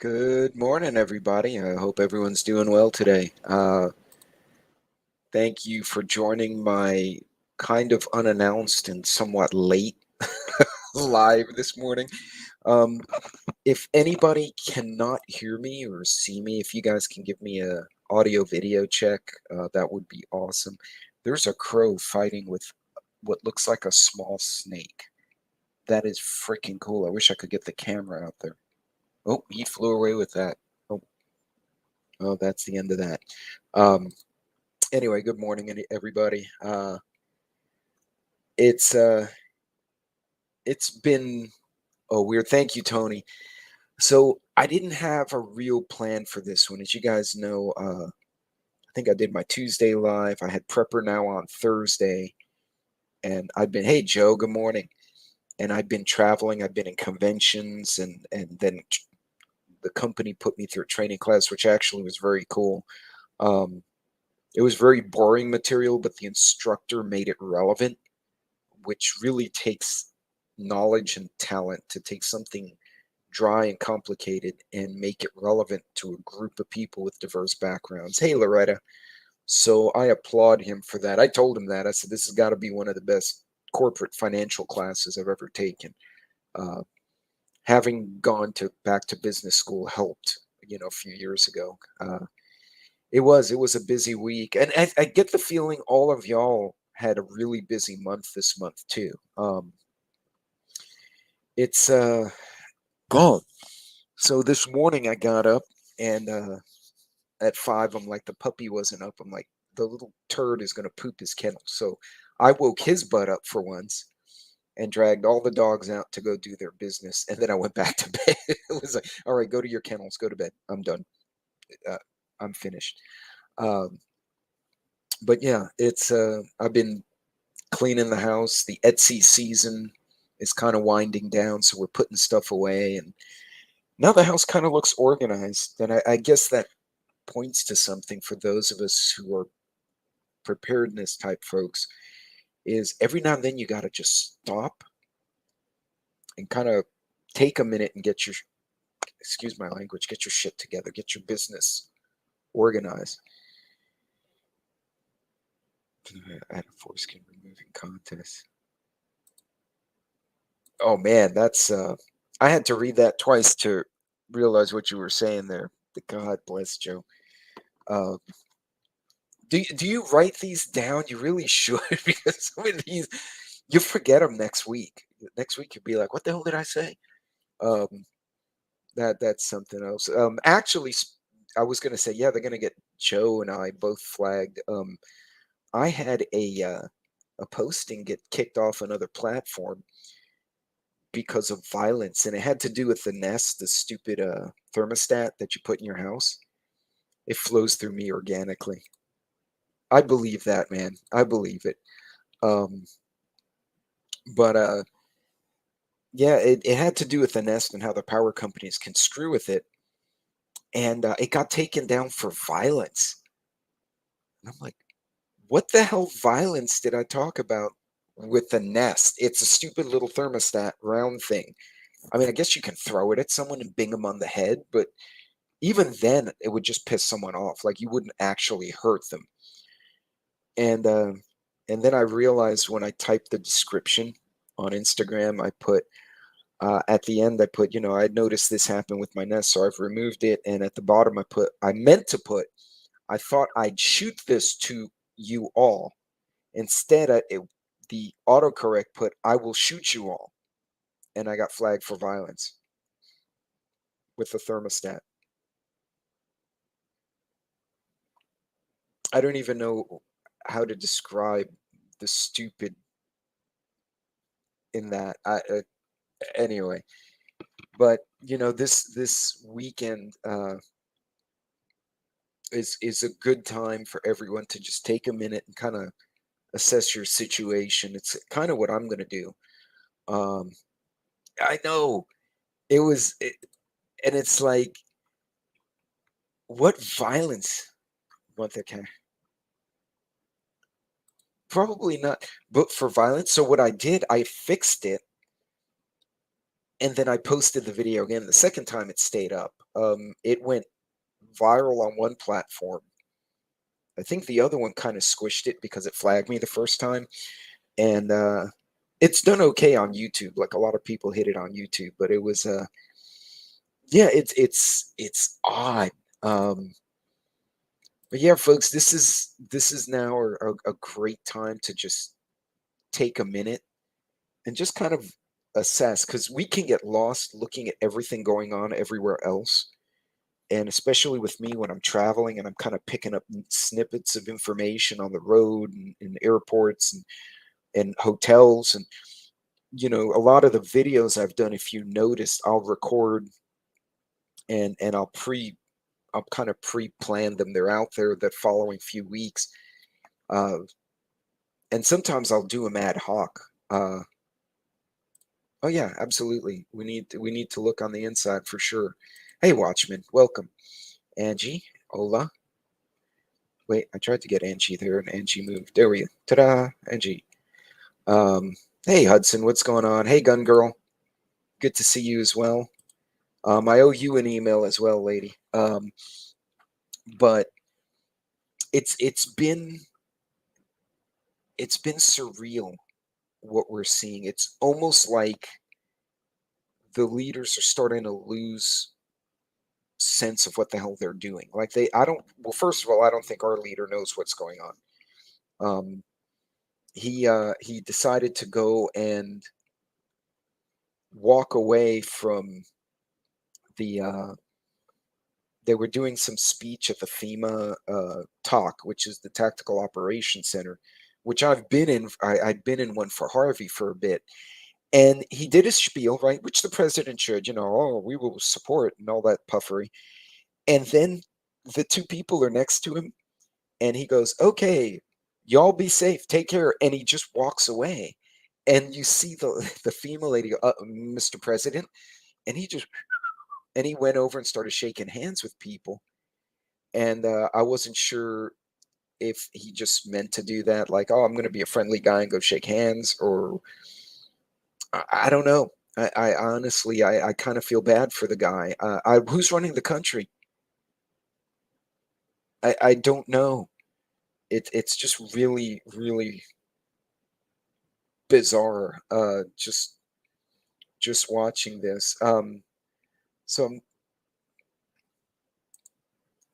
Good morning, everybody. I hope everyone's doing well today. Thank you for joining my kind of unannounced and somewhat late live this morning. Um, if anybody cannot hear me or see me, if you guys can give me a audio video check, that would be awesome. There's a crow fighting with what looks like a small snake. That is freaking cool. I wish I could get the camera out there. Oh, he flew away with that. Oh, oh, that's the end of that. Um, anyway, good morning, everybody. It's uh, it's been weird. Thank you, Tony. So I didn't have a real plan for this one, as you guys know. I think I did my Tuesday live. I had Prepper now on Thursday, and I've been. Hey, Joe. Good morning. And I've been traveling. I've been in conventions, and then the company put me through a training class, which actually was very cool. Um, it was very boring material, but the instructor made it relevant, which really takes knowledge and talent to take something dry and complicated and make it relevant to a group of people with diverse backgrounds. Hey, Loretta. So I applaud him for that. I told him that. I said, this has got to be one of the best corporate financial classes I've ever taken. Uh, Having gone back to business school helped, a few years ago. It was a busy week, and I get the feeling all of y'all had a really busy month this month too. It's gone. So this morning I got up and at 5 I'm like, the puppy wasn't up. I'm like, the little turd is gonna poop his kennel. So I woke his butt up for once and dragged all the dogs out to go do their business, and then I went back to bed. It was like, all right, go to your kennels, go to bed. I'm done. Uh, I'm finished. Um, but yeah, it's I've been cleaning the house. The Etsy season is kind of winding down, so we're putting stuff away, and now the house kind of looks organized. And I guess that points to something for those of us who are preparedness type folks, is every now and then you got to just stop and kind of take a minute and get your, excuse my language, get your shit together, get your business organized. Add a foreskin removing contest. Oh man, that's I had to read that twice to realize what you were saying there. God bless Joe. Uh, do you write these down? You really should, because some of these you forget them next week. Next week you'll be like, "What the hell did I say?" Um, that's something else. Actually, I was gonna say, yeah, they're gonna get Joe and I both flagged. I had a posting get kicked off another platform because of violence, and it had to do with the Nest, the stupid thermostat that you put in your house. It flows through me organically. I believe that, man. I believe it. Um, but yeah, it had to do with the Nest and how the power companies can screw with it, and it got taken down for violence. And I'm like, what the hell violence did I talk about with the Nest? It's a stupid little thermostat round thing. I mean, I guess you can throw it at someone and bing them on the head, but even then, it would just piss someone off. Like, you wouldn't actually hurt them. And and then I realized when I typed the description on Instagram, I put at the end, I put, I noticed this happened with my Nest, so I've removed it. And at the bottom, I meant to put, I thought I'd shoot this to you all. Instead, the autocorrect put, I will shoot you all. And I got flagged for violence with the thermostat. I don't even know how to describe the stupid in that. Anyway, but this weekend is a good time for everyone to just take a minute and kind of assess your situation. It's kind of what I'm going to do. Um, I know and it's like, what violence? What the kind? Probably not, but for violence. So what I did, I fixed it. And then I posted the video again. The second time it stayed up. It went viral on one platform. I think the other one kind of squished it because it flagged me the first time. And it's done okay on YouTube. Like a lot of people hit it on YouTube, but it was yeah, it's odd. But yeah, folks, this is now a great time to just take a minute and just kind of assess, because we can get lost looking at everything going on everywhere else. And especially with me when I'm traveling and I'm kind of picking up snippets of information on the road and in airports and hotels. And, a lot of the videos I've done, if you noticed, I'll record and I'll kind of pre-plan them. They're out there the following few weeks. And sometimes I'll do them ad hoc. Oh yeah, absolutely. We need to look on the inside for sure. Hey, Watchman, welcome. Angie, hola. Wait, I tried to get Angie there, and Angie moved. There we go. Ta-da, Angie. Hey, Hudson, what's going on? Hey, Gun Girl. Good to see you as well. I owe you an email as well, lady. But it's been surreal what we're seeing. It's almost like the leaders are starting to lose sense of what the hell they're doing. Like well, first of all, I don't think our leader knows what's going on. He decided to go and walk away from the they were doing some speech at the FEMA TOC, which is the Tactical Operations Center, which I've been in. I'd been in one for Harvey for a bit. And he did his spiel, right, which the president should, oh, we will support and all that puffery. And then the two people are next to him, and he goes, okay, y'all be safe, take care. And he just walks away. And you see the female lady go, Mr. President. And he went over and started shaking hands with people. And I wasn't sure if he just meant to do that, like, oh, I'm going to be a friendly guy and go shake hands, or I don't know. I honestly, I kind of feel bad for the guy. Who's running the country? I don't know. It's just really, really bizarre. Just watching this. So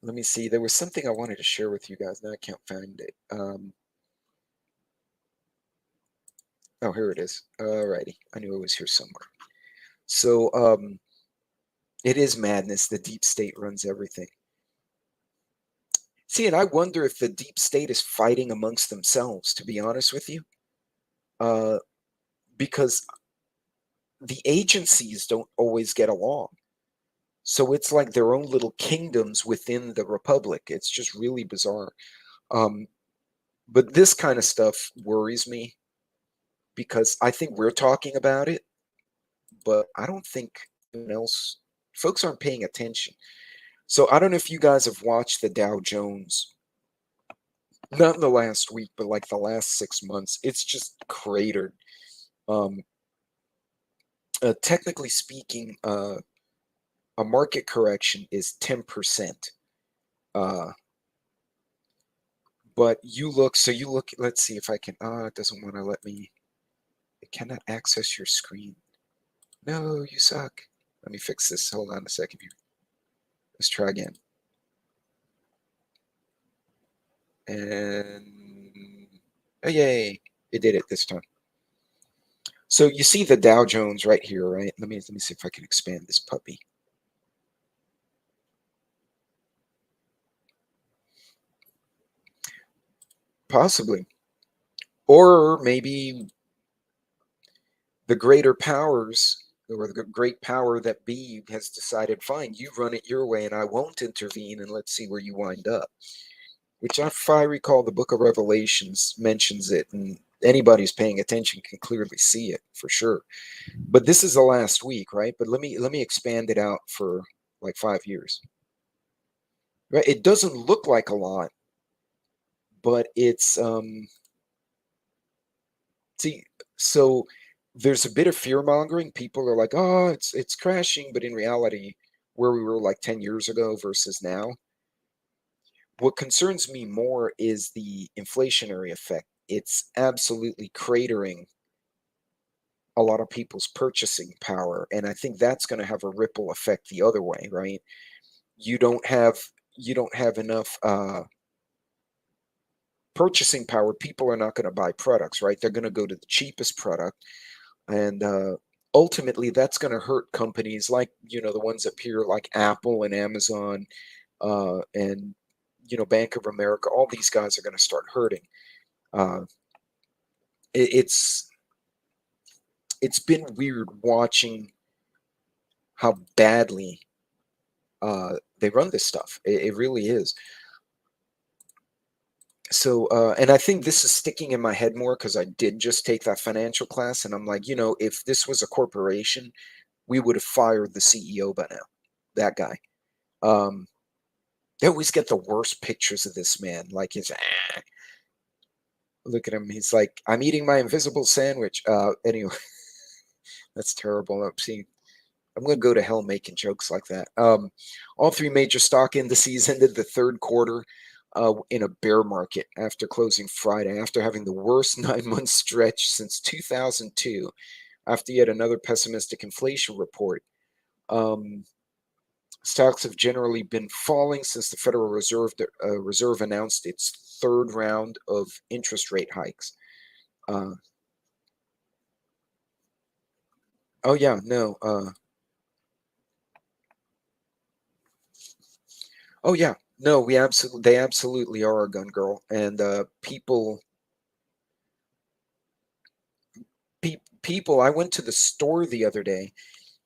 let me see. There was something I wanted to share with you guys. Now I can't find it. Oh, here it is. Alrighty. I knew it was here somewhere. So it is madness. The deep state runs everything. See, and I wonder if the deep state is fighting amongst themselves, to be honest with you. Because the agencies don't always get along. So it's like their own little kingdoms within the republic. It's just really bizarre. But this kind of stuff worries me because I think we're talking about it, but I don't think anyone else, folks aren't paying attention. So I don't know if you guys have watched the Dow Jones, not in the last week, but like the last 6 months. It's just cratered. Technically speaking, a market correction is 10%. But you look, let's see if I can, it doesn't want to let me, it cannot access your screen. No, you suck. Let me fix this. Hold on a second here. Let's try again. And, oh, yay, it did it this time. So you see the Dow Jones right here, right? Let me see if I can expand this puppy. Possibly. Or maybe the greater powers, or the great power that be, has decided, fine, you run it your way and I won't intervene, and let's see where you wind up. Which, if I recall, the book of Revelations mentions it, and anybody who's paying attention can clearly see it for sure. But this is the last week, right? But let me expand it out for like 5 years. Right? It doesn't look like a lot, but it's see, so there's a bit of fear mongering. People are like, oh, it's crashing, but in reality, where we were like 10 years ago versus now, what concerns me more is the inflationary effect. It's absolutely cratering a lot of people's purchasing power, and I think that's going to have a ripple effect the other way, right? You don't have you don't have enough purchasing power. People are not going to buy products, right? They're going to go to the cheapest product, and ultimately that's going to hurt companies like, the ones up here like Apple and Amazon, and Bank of America. All these guys are going to start hurting. uh, it's it's been weird watching how badly they run this stuff. It really is. So, and I think this is sticking in my head more because I did just take that financial class, and I'm like, if this was a corporation, we would have fired the CEO by now. That guy. Um, they always get the worst pictures of this man. Like look at him. He's like, I'm eating my invisible sandwich. Anyway, that's terrible. I'm going to go to hell making jokes like that. All three major stock indices ended the third quarter in a bear market after closing Friday, after having the worst 9-month stretch since 2002, after yet another pessimistic inflation report. Stocks have generally been falling since the Federal Reserve announced its third round of interest rate hikes. Oh yeah, no. Oh yeah, no. They absolutely are a gun girl, and people. I went to the store the other day,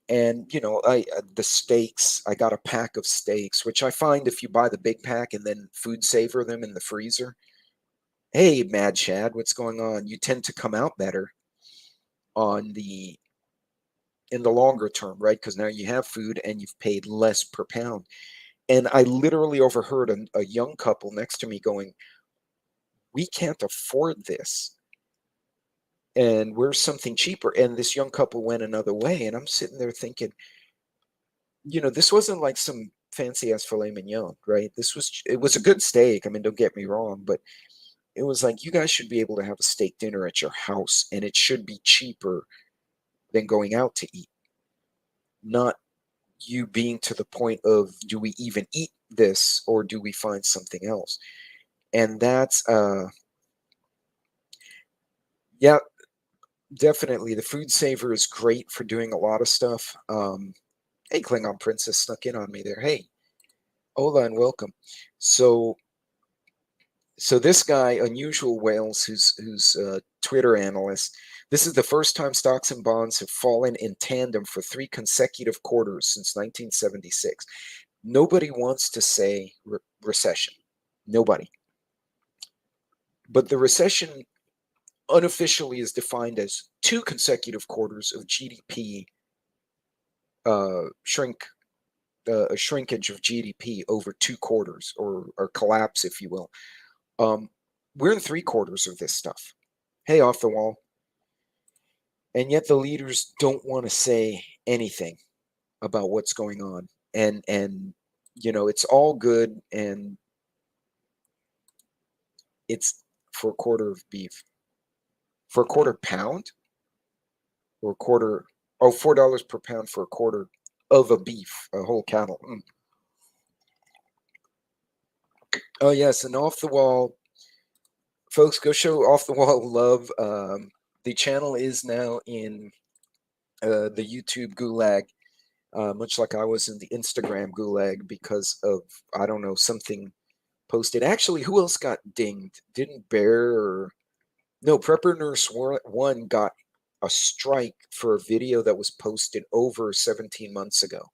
and I the steaks. I got a pack of steaks, which I find if you buy the big pack and then food saver them in the freezer. Hey, Mad Chad, what's going on? You tend to come out better on the in the longer term, right? Because now you have food and you've paid less per pound. And I literally overheard a young couple next to me going, "We can't afford this, and where's something cheaper?" And this young couple went another way, and I'm sitting there thinking, this wasn't like some fancy ass filet mignon, right? It was a good steak. I mean, don't get me wrong, but it was like, you guys should be able to have a steak dinner at your house, and it should be cheaper than going out to eat. Not you being to the point of, do we even eat this or do we find something else? And that's yeah, definitely the food saver is great for doing a lot of stuff. Hey, Klingon Princess snuck in on me there. Hey, hola and welcome. So this guy, Unusual Whales, who's a Twitter analyst, this is the first time stocks and bonds have fallen in tandem for 3 consecutive quarters since 1976. Nobody wants to say recession. Nobody. But the recession unofficially is defined as 2 consecutive quarters of GDP a shrinkage of GDP over 2 quarters, or collapse, if you will. We're in 3 quarters of this stuff. Hey, off the wall. And yet the leaders don't want to say anything about what's going on. And it's all good, and it's for a quarter of beef. For a quarter pound, or a quarter, oh, $4 per pound for a quarter of a beef, a whole cattle. Oh yes, and off the wall, folks, go show off the wall love. The channel is now in the YouTube gulag, much like I was in the Instagram gulag because of, I don't know, something posted. Actually, who else got dinged? Didn't Bear or no, Prepper Nurse 1 got a strike for a video that was posted over 17 months ago.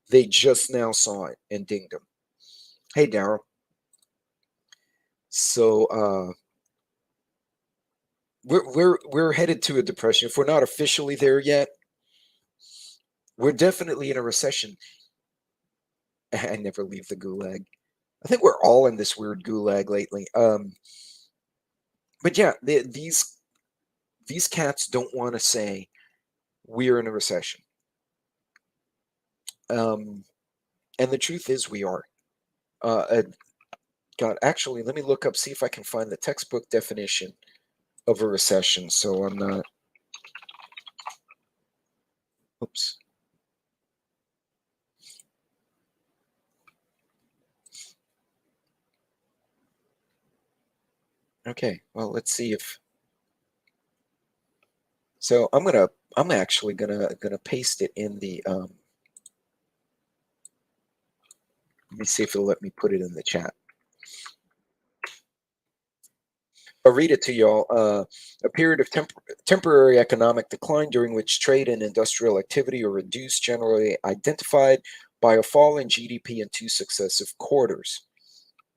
They just now saw it and dinged him. Hey, Daryl. So we're headed to a depression. If we're not officially there yet, we're definitely in a recession. I never leave the gulag. I think we're all in this weird gulag lately. But yeah, these These cats don't want to say we're in a recession. And the truth is we are. God, actually, let me look up, see if I can find the textbook definition of a recession. So I'm not, oops. Okay, well, let's see if, so I'm actually gonna paste it in the, let me see if it'll let me put it in the chat. I'll read it to y'all. A period of temporary economic decline during which trade and industrial activity are reduced, generally identified by a fall in GDP in 2 successive quarters.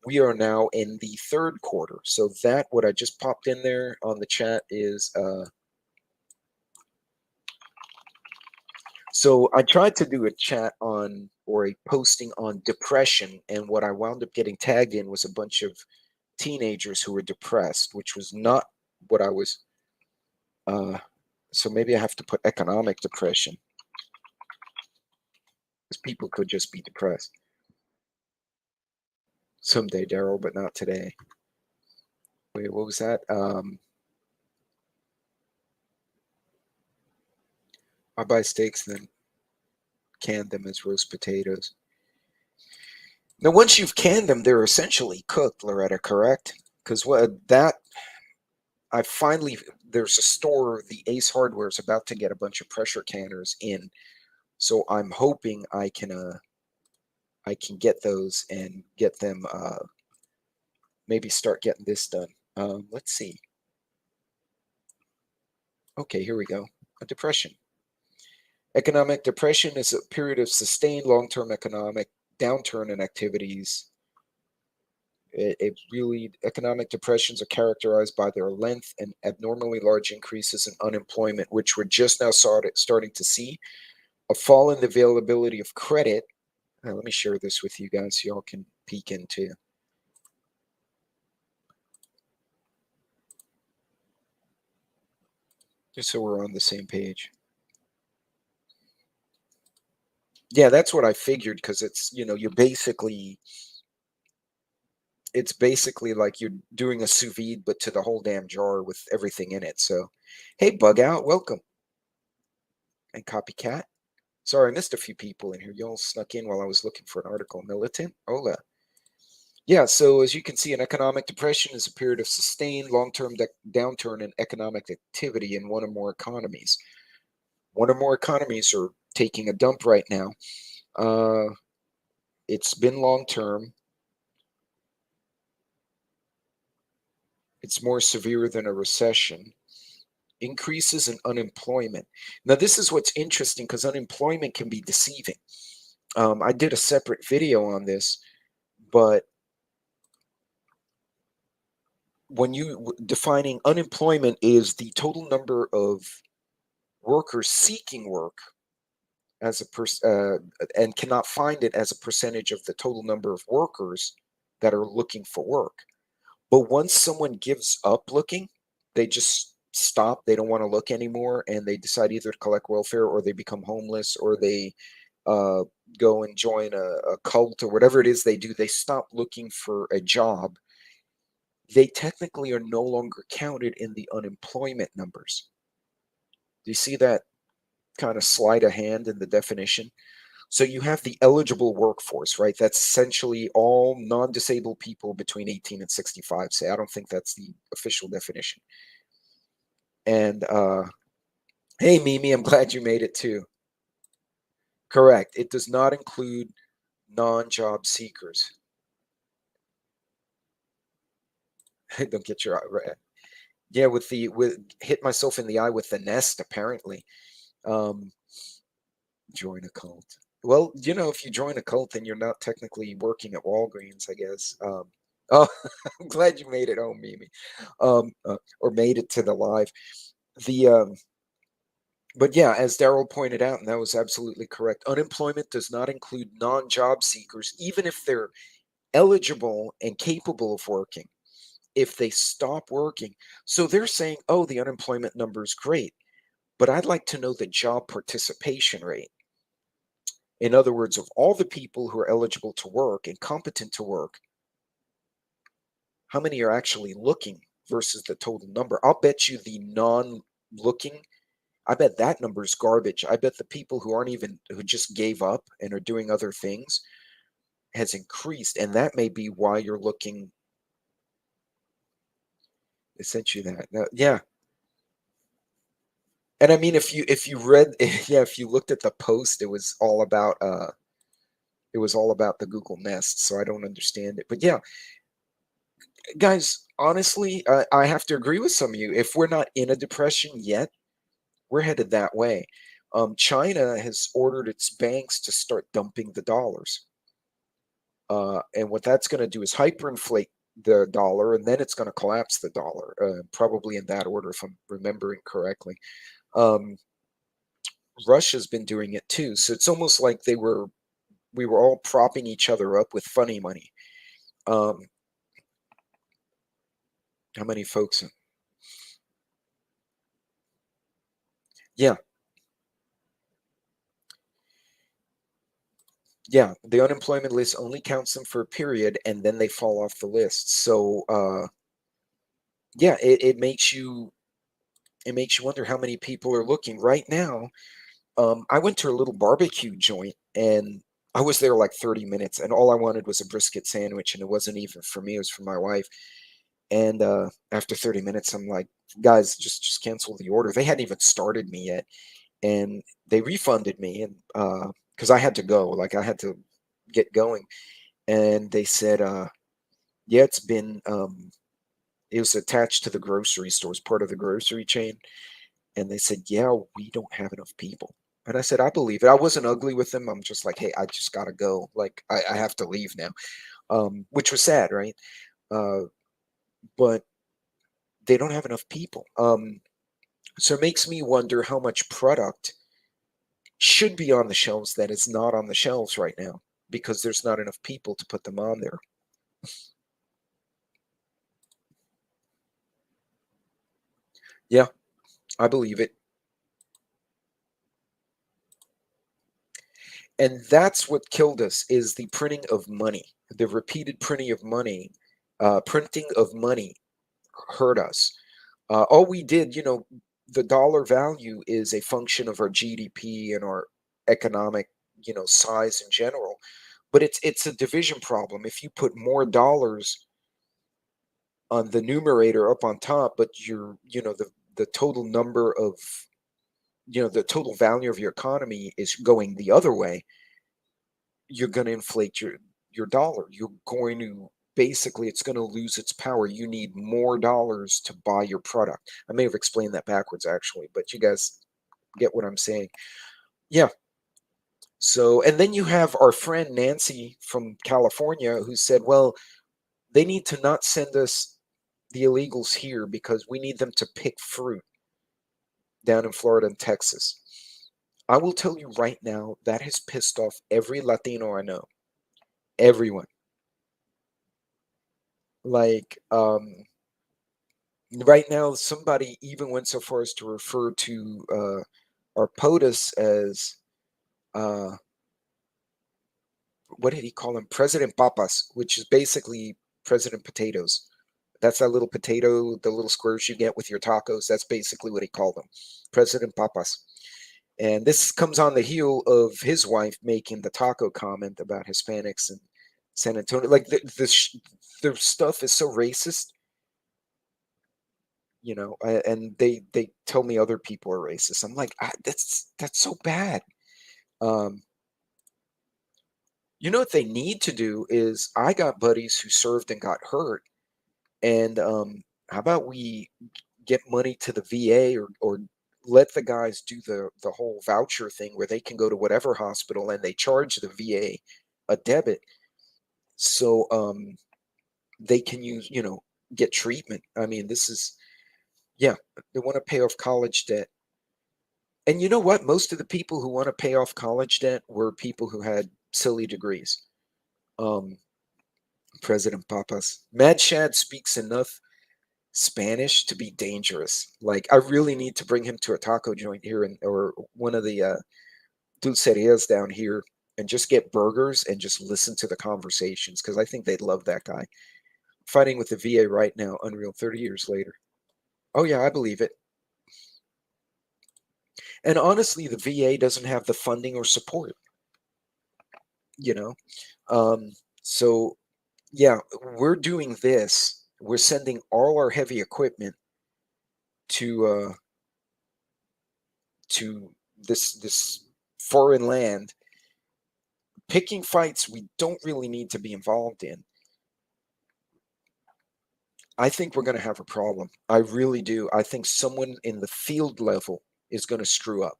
We are now in the 3rd quarter. So that, what I just popped in there on the chat is, so I tried to do a chat on, or a posting on depression, and what I wound up getting tagged in was a bunch of teenagers who were depressed, which was not what I was, so maybe I have to put economic depression, because people could just be depressed. Someday, Daryl, but not today. Wait, what was that? I buy steaks and then can them as roast potatoes. Now, once you've canned them, they're essentially cooked, Loretta, correct? Because what that, I finally, there's a store, the Ace Hardware is about to get a bunch of pressure canners in, so I'm hoping I can get those and get them, maybe start getting this done. Let's see. Okay, here we go. A depression. Economic depression is a period of sustained long-term economic downturn in activities. It really, economic depressions are characterized by their length and abnormally large increases in unemployment, which we're just now starting to see. A fall in the availability of credit. Let me share this with you guys so y'all can peek into. Just so we're on the same page. Yeah, that's what I figured, because it's, you're basically, it's basically like you're doing a sous vide, but to the whole damn jar with everything in it. So, hey, Bug Out, welcome. And Copycat. Sorry, I missed a few people in here. Y'all snuck in while I was looking for an article. Militant, hola. Yeah, so as you can see, an economic depression is a period of sustained long-term downturn in economic activity in one or more economies. One or more economies are taking a dump right now. It's been long-term. It's more severe than a recession. Increases in unemployment. Now, this is what's interesting, because unemployment can be deceiving. I did a separate video on this, but when you defining unemployment is the total number of workers seeking work as a and cannot find it as a percentage of the total number of workers that are looking for work. But once someone gives up looking, they just stop. They don't want to look anymore, and they decide either to collect welfare, or they become homeless, or they go and join a cult, or whatever it is they do. They stop looking for a job. They technically are no longer counted in the unemployment numbers. Do you see that kind of sleight of hand in the definition? So you have the eligible workforce, right? That's essentially all non-disabled people between 18 and 65. Say, I don't think that's the official definition. And hey, Mimi, I'm glad you made it too. Correct. It does not include non-job seekers. Don't get your yeah, with hit myself in the eye with the Nest, apparently. Join a cult. Well, if you join a cult, then you're not technically working at Walgreens, I guess. Oh, I'm glad you made it home, Mimi, or made it to the live. But yeah, as Daryl pointed out, and that was absolutely correct, unemployment does not include non-job seekers, even if they're eligible and capable of working. if they stop working. So they're saying, oh, the unemployment number is great, but I'd like to know the job participation rate. In other words, of all the people who are eligible to work and competent to work, how many are actually looking versus the total number? I'll bet you the non-looking, I bet that number is garbage. I bet the people who aren't even, who just gave up and are doing other things has increased. And that may be why you're looking. They sent you that. Yeah. And I mean, if you read, yeah, if you looked at the post, it was all about the Google Nest. So I don't understand it. But yeah, guys, honestly, I have to agree with some of you. If we're not in a depression yet, we're headed that way. China has ordered its banks to start dumping the dollars. And what that's going to do is hyperinflate the dollar, and then it's going to collapse the dollar, probably in that order, if I'm remembering correctly. Russia's been doing it too. So it's almost like we were all propping each other up with funny money. How many folks? Yeah. Yeah, the unemployment list only counts them for a period, and then they fall off the list. So, yeah, it makes you wonder how many people are looking right now. I went to a little barbecue joint, and I was there like 30 minutes, and all I wanted was a brisket sandwich, and it wasn't even for me; it was for my wife. And after 30 minutes, I'm like, guys, just cancel the order. They hadn't even started me yet, and they refunded me, and because I had to go, like I had to get going, and they said, yeah, it was attached to the grocery stores, part of the grocery chain, and they said, yeah, we don't have enough people. And I said, I believe it. I wasn't ugly with them. I'm just like, hey, I just gotta go. Like, I have to leave now, which was sad, right? Uh, but they don't have enough people. So it makes me wonder how much product should be on the shelves that is not on the shelves right now because there's not enough people to put them on there. Yeah, I believe it. And that's what killed us is the printing of money, the repeated printing of money hurt us. All we did, the dollar value is a function of our GDP and our economic, size in general. But it's a division problem. If you put more dollars on the numerator up on top, but the total number of, the total value of your economy is going the other way, you're going to inflate your dollar. You're going to basically, it's going to lose its power. You need more dollars to buy your product. I may have explained that backwards actually, but you guys get what I'm saying. Yeah. So, and then you have our friend Nancy from California who said, well, they need to not send us the illegals here because we need them to pick fruit down in Florida and Texas. I will tell you right now, that has pissed off every Latino I know. Everyone. Like, right now, somebody even went so far as to refer to our POTUS as, uh, what did he call him? President Papas, which is basically President Potatoes. That's that little potato, the little squares you get with your tacos. That's basically what he called them, President Papas. And this comes on the heel of his wife making the taco comment about Hispanics and San Antonio. Like the stuff is so racist, and they tell me other people are racist. I'm like, that's so bad. Um, what they need to do is, I got buddies who served and got hurt, and how about we get money to the VA, or let the guys do the whole voucher thing where they can go to whatever hospital and they charge the VA a debit, so they can get treatment. I mean, this is, yeah, they want to pay off college debt. And you know what? Most of the people who want to pay off college debt were people who had silly degrees. Um, President Papas. Mad Shad speaks enough Spanish to be dangerous. Like, I really need to bring him to a taco joint here or one of the dulcerias down here and just get burgers and just listen to the conversations because I think they'd love that guy. Fighting with the VA right now, unreal, 30 years later. Oh, yeah, I believe it. And honestly, the VA doesn't have the funding or support, you know? Um, so, yeah, we're doing this. We're sending all our heavy equipment to to this foreign land, picking fights we don't really need to be involved in. I think we're going to have a problem. I really do. I think someone in the field level is going to screw up.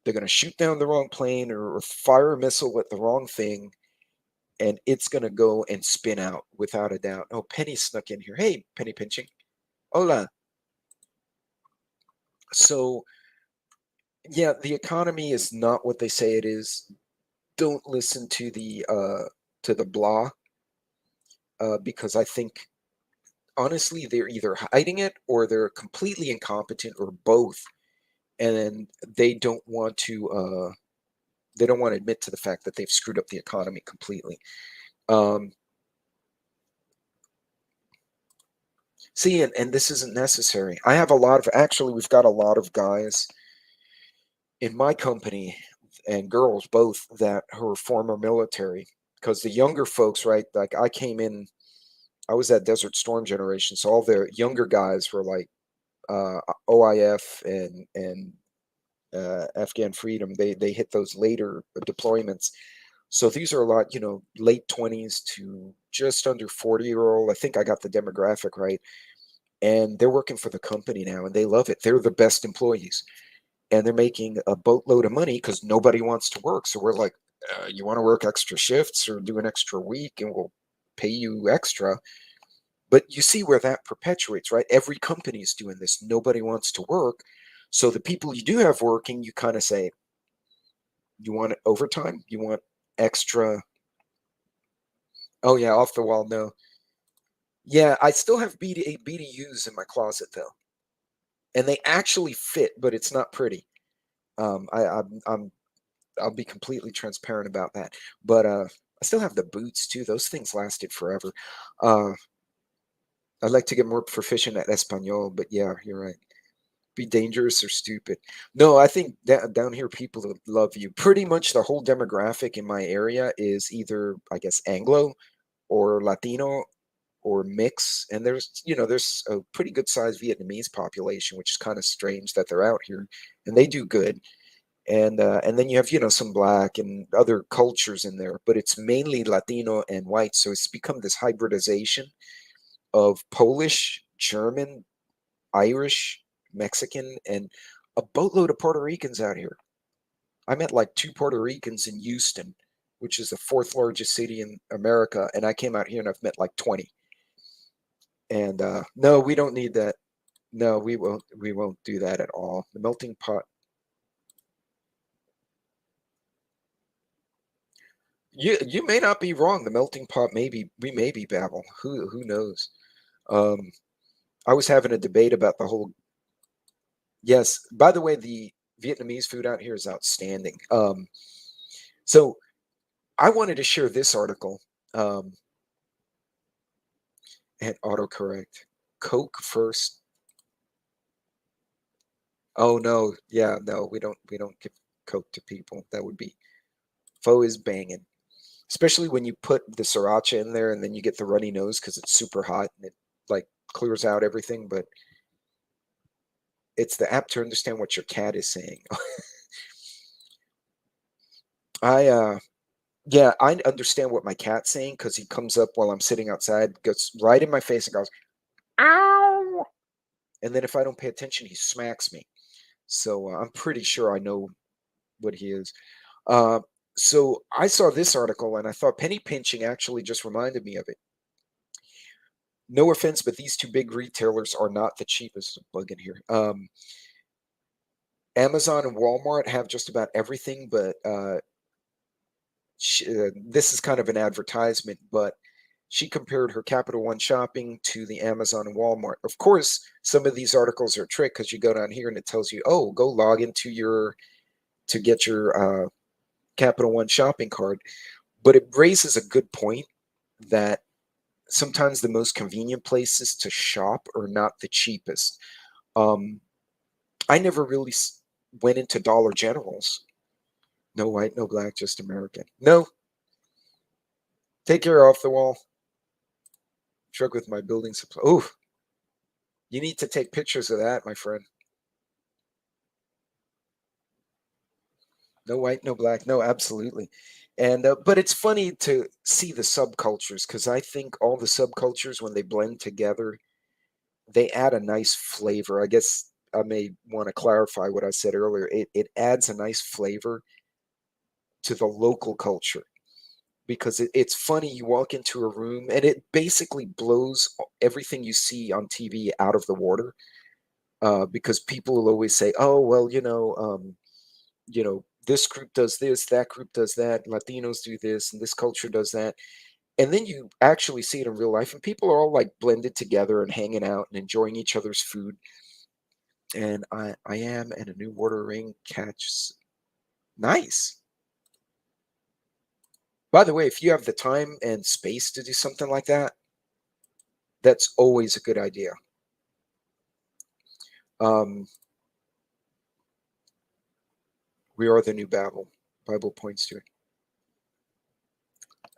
They're going to shoot down the wrong plane or fire a missile at the wrong thing, and it's going to go and spin out without a doubt. Oh, Penny snuck in here. Hey, Penny pinching. Hola. So, yeah, the economy is not what they say it is. Don't listen to the blah, because I think honestly they're either hiding it or they're completely incompetent or both, and they don't want to admit to the fact that they've screwed up the economy completely. Um, See, and this isn't necessary. I have a lot of actually we've got a lot of guys in my company and girls both that who are former military because the younger folks, right? Like I came in, I was that Desert Storm generation, so all the younger guys were like OIF and Afghan Freedom. They hit those later deployments. So these are a lot, late 20s to just under 40-year-old. I think I got the demographic right. And they're working for the company now and they love it. They're the best employees and they're making a boatload of money because nobody wants to work. So we're like, you want to work extra shifts or do an extra week and we'll pay you extra. But you see where that perpetuates, right? Every company is doing this. Nobody wants to work. So the people you do have working, you kind of say, you want overtime? You want extra? Oh, yeah, off the wall. No. Yeah, I still have BDUs in my closet, though. And they actually fit, but it's not pretty. I'll be completely transparent about that. But I still have the boots, too. Those things lasted forever. Uh, I'd like to get more proficient at Espanol, but yeah, you're right. Be dangerous or stupid. No, I think down here people love you. Pretty much the whole demographic in my area is either, I guess, Anglo or Latino or mix. And there's a pretty good sized Vietnamese population, which is kind of strange that they're out here and they do good. And then you have some black and other cultures in there, but it's mainly Latino and white. So it's become this hybridization of Polish, German, Irish, Mexican, and a boatload of Puerto Ricans out here. I met like 2 Puerto Ricans in Houston, which is the 4th largest city in America, and I came out here and I've met like 20. And no, we don't need that. No, we won't do that at all. The melting pot. You may not be wrong. The melting pot we may be Babel. Who knows? Um, I was having a debate about the whole. Yes, by the way, the Vietnamese food out here is outstanding. So I wanted to share this article. And autocorrect. Coke first. Oh no, yeah, no, we don't give Coke to people. That would be pho is banging. Especially when you put the sriracha in there and then you get the runny nose because it's super hot and it like clears out everything, but it's the app to understand what your cat is saying. I Yeah, I understand what my cat's saying because he comes up while I'm sitting outside, goes right in my face and goes, ow. And then if I don't pay attention, he smacks me. So I'm pretty sure I know what he is. Uh, so I saw this article and I thought penny pinching actually just reminded me of it. No offense, but these 2 big retailers are not the cheapest. Bug in here. Amazon and Walmart have just about everything, but this is kind of an advertisement, but she compared her Capital One shopping to the Amazon and Walmart. Of course, some of these articles are a trick because you go down here and it tells you, oh, go log into to get your Capital One shopping card. But it raises a good point that sometimes the most convenient places to shop are not the cheapest. I never really went into Dollar Generals. No white, no black, just American. No. Take your off the wall. Truck with my building supply. Oh, you need to take pictures of that, my friend. No white, no black. No, absolutely. And but it's funny to see the subcultures because I think all the subcultures, when they blend together, they add a nice flavor. I guess I may want to clarify what I said earlier. It adds a nice flavor to the local culture because it's funny. You walk into a room and it basically blows everything you see on TV out of the water because people will always say, "Oh, well, this group does this, that group does that, Latinos do this, and this culture does that." And then you actually see it in real life, and people are all like blended together and hanging out and enjoying each other's food. And I am, and a new water ring catches. Nice. By the way, if you have the time and space to do something like that, that's always a good idea. We are the new Babel. Bible points to it.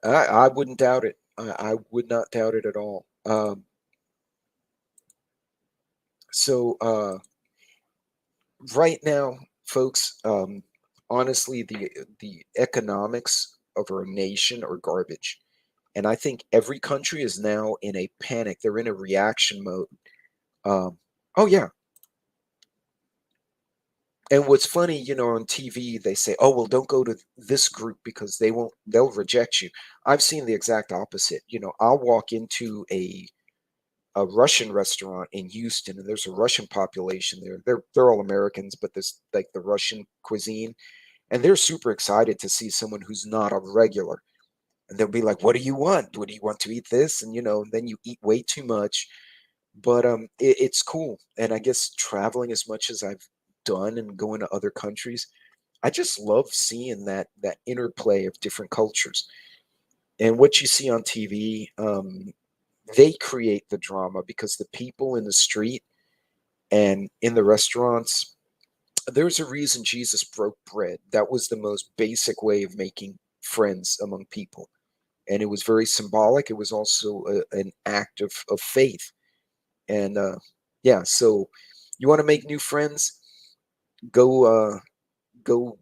I wouldn't doubt it. I would not doubt it at all. So right now, folks, honestly, the economics of our nation are garbage. And I think every country is now in a panic. They're in a reaction mode. Oh yeah. And what's funny, on TV, they say, "Oh, well, don't go to this group because they'll reject you." I've seen the exact opposite. I'll walk into a Russian restaurant in Houston, and there's a Russian population there. They're all Americans, but there's like the Russian cuisine, and they're super excited to see someone who's not a regular. And they'll be like, "What do you want? What do you want to eat this?" And then you eat way too much. But it's cool. And I guess traveling as much as I've done and going to other countries, I just love seeing that interplay of different cultures. And what you see on TV, they create the drama because the people in the street and in the restaurants, there's a reason Jesus broke bread. That was the most basic way of making friends among people. And it was very symbolic. It was also an act of faith. And yeah, so you want to make new friends? Go go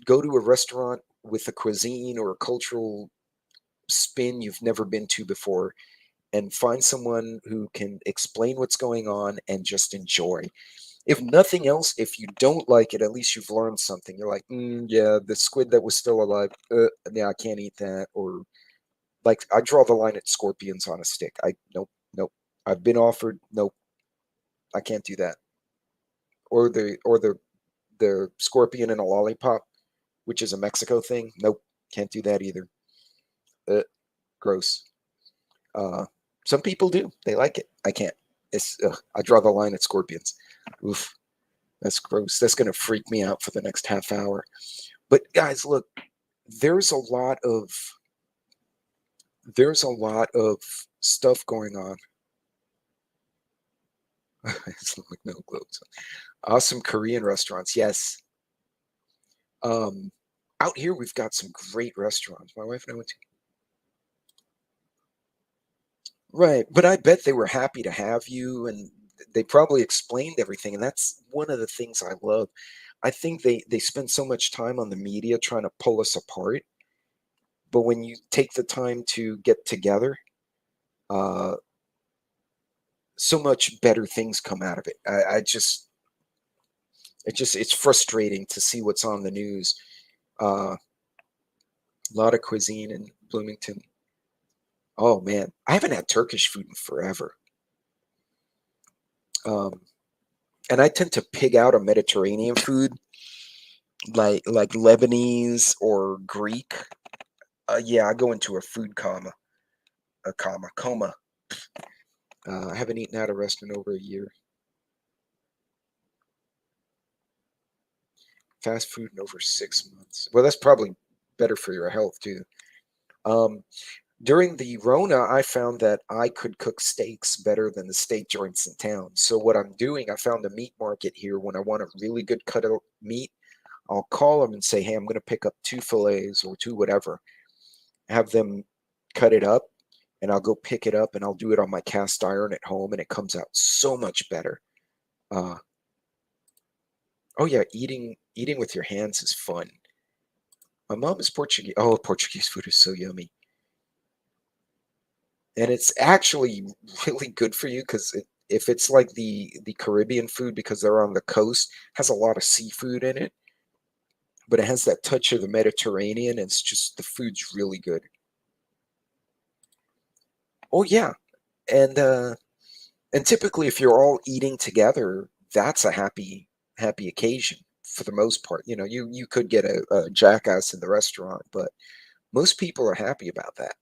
go to a restaurant with a cuisine or a cultural spin you've never been to before, and find someone who can explain what's going on and just enjoy. If nothing else, if you don't like it, at least you've learned something. You're like, yeah, the squid that was still alive, yeah, I can't eat that. Or like, I draw the line at scorpions on a stick. Nope, nope. I've been offered, nope, I can't do that. Or the scorpion in a lollipop, which is a Mexico thing. Nope, can't do that either. Gross. Uh, some people do. They like it. I can't. I draw the line at scorpions. Oof, that's gross. That's gonna freak me out for the next half hour. But guys, look, there's a lot of there's a lot of stuff going on. It's like no clothes. Awesome Korean restaurants, yes. Out here we've got some great restaurants. My wife and I went to. Right, but I bet they were happy to have you, and they probably explained everything, and that's one of the things I love. I think they spend so much time on the media trying to pull us apart, but when you take the time to get together, uh, so much better things come out of it. It's frustrating to see what's on the news. A lot of cuisine in Bloomington. Oh man, I haven't had Turkish food in forever. Um, and I tend to pig out a Mediterranean food like Lebanese or Greek. Yeah, I go into a food coma. coma. I haven't eaten at a restaurant over a year. Fast food in over 6 months. Well, that's probably better for your health too. During the Rona, I found that I could cook steaks better than the steak joints in town. So what I'm doing, I found a meat market here. When I want a really good cut of meat, I'll call them and say, hey, I'm going to pick up 2 fillets or 2 whatever. Have them cut it up, and I'll go pick it up, and I'll do it on my cast iron at home, and it comes out so much better. Oh yeah, eating with your hands is fun. My mom is Portuguese. Oh, Portuguese food is so yummy. And it's actually really good for you because if it's like the Caribbean food, because they're on the coast, has a lot of seafood in it, but it has that touch of the Mediterranean. And it's just the food's really good. Oh yeah, and typically if you're all eating together, that's a happy occasion for the most part. You know, you could get a jackass in the restaurant, but most people are happy about that.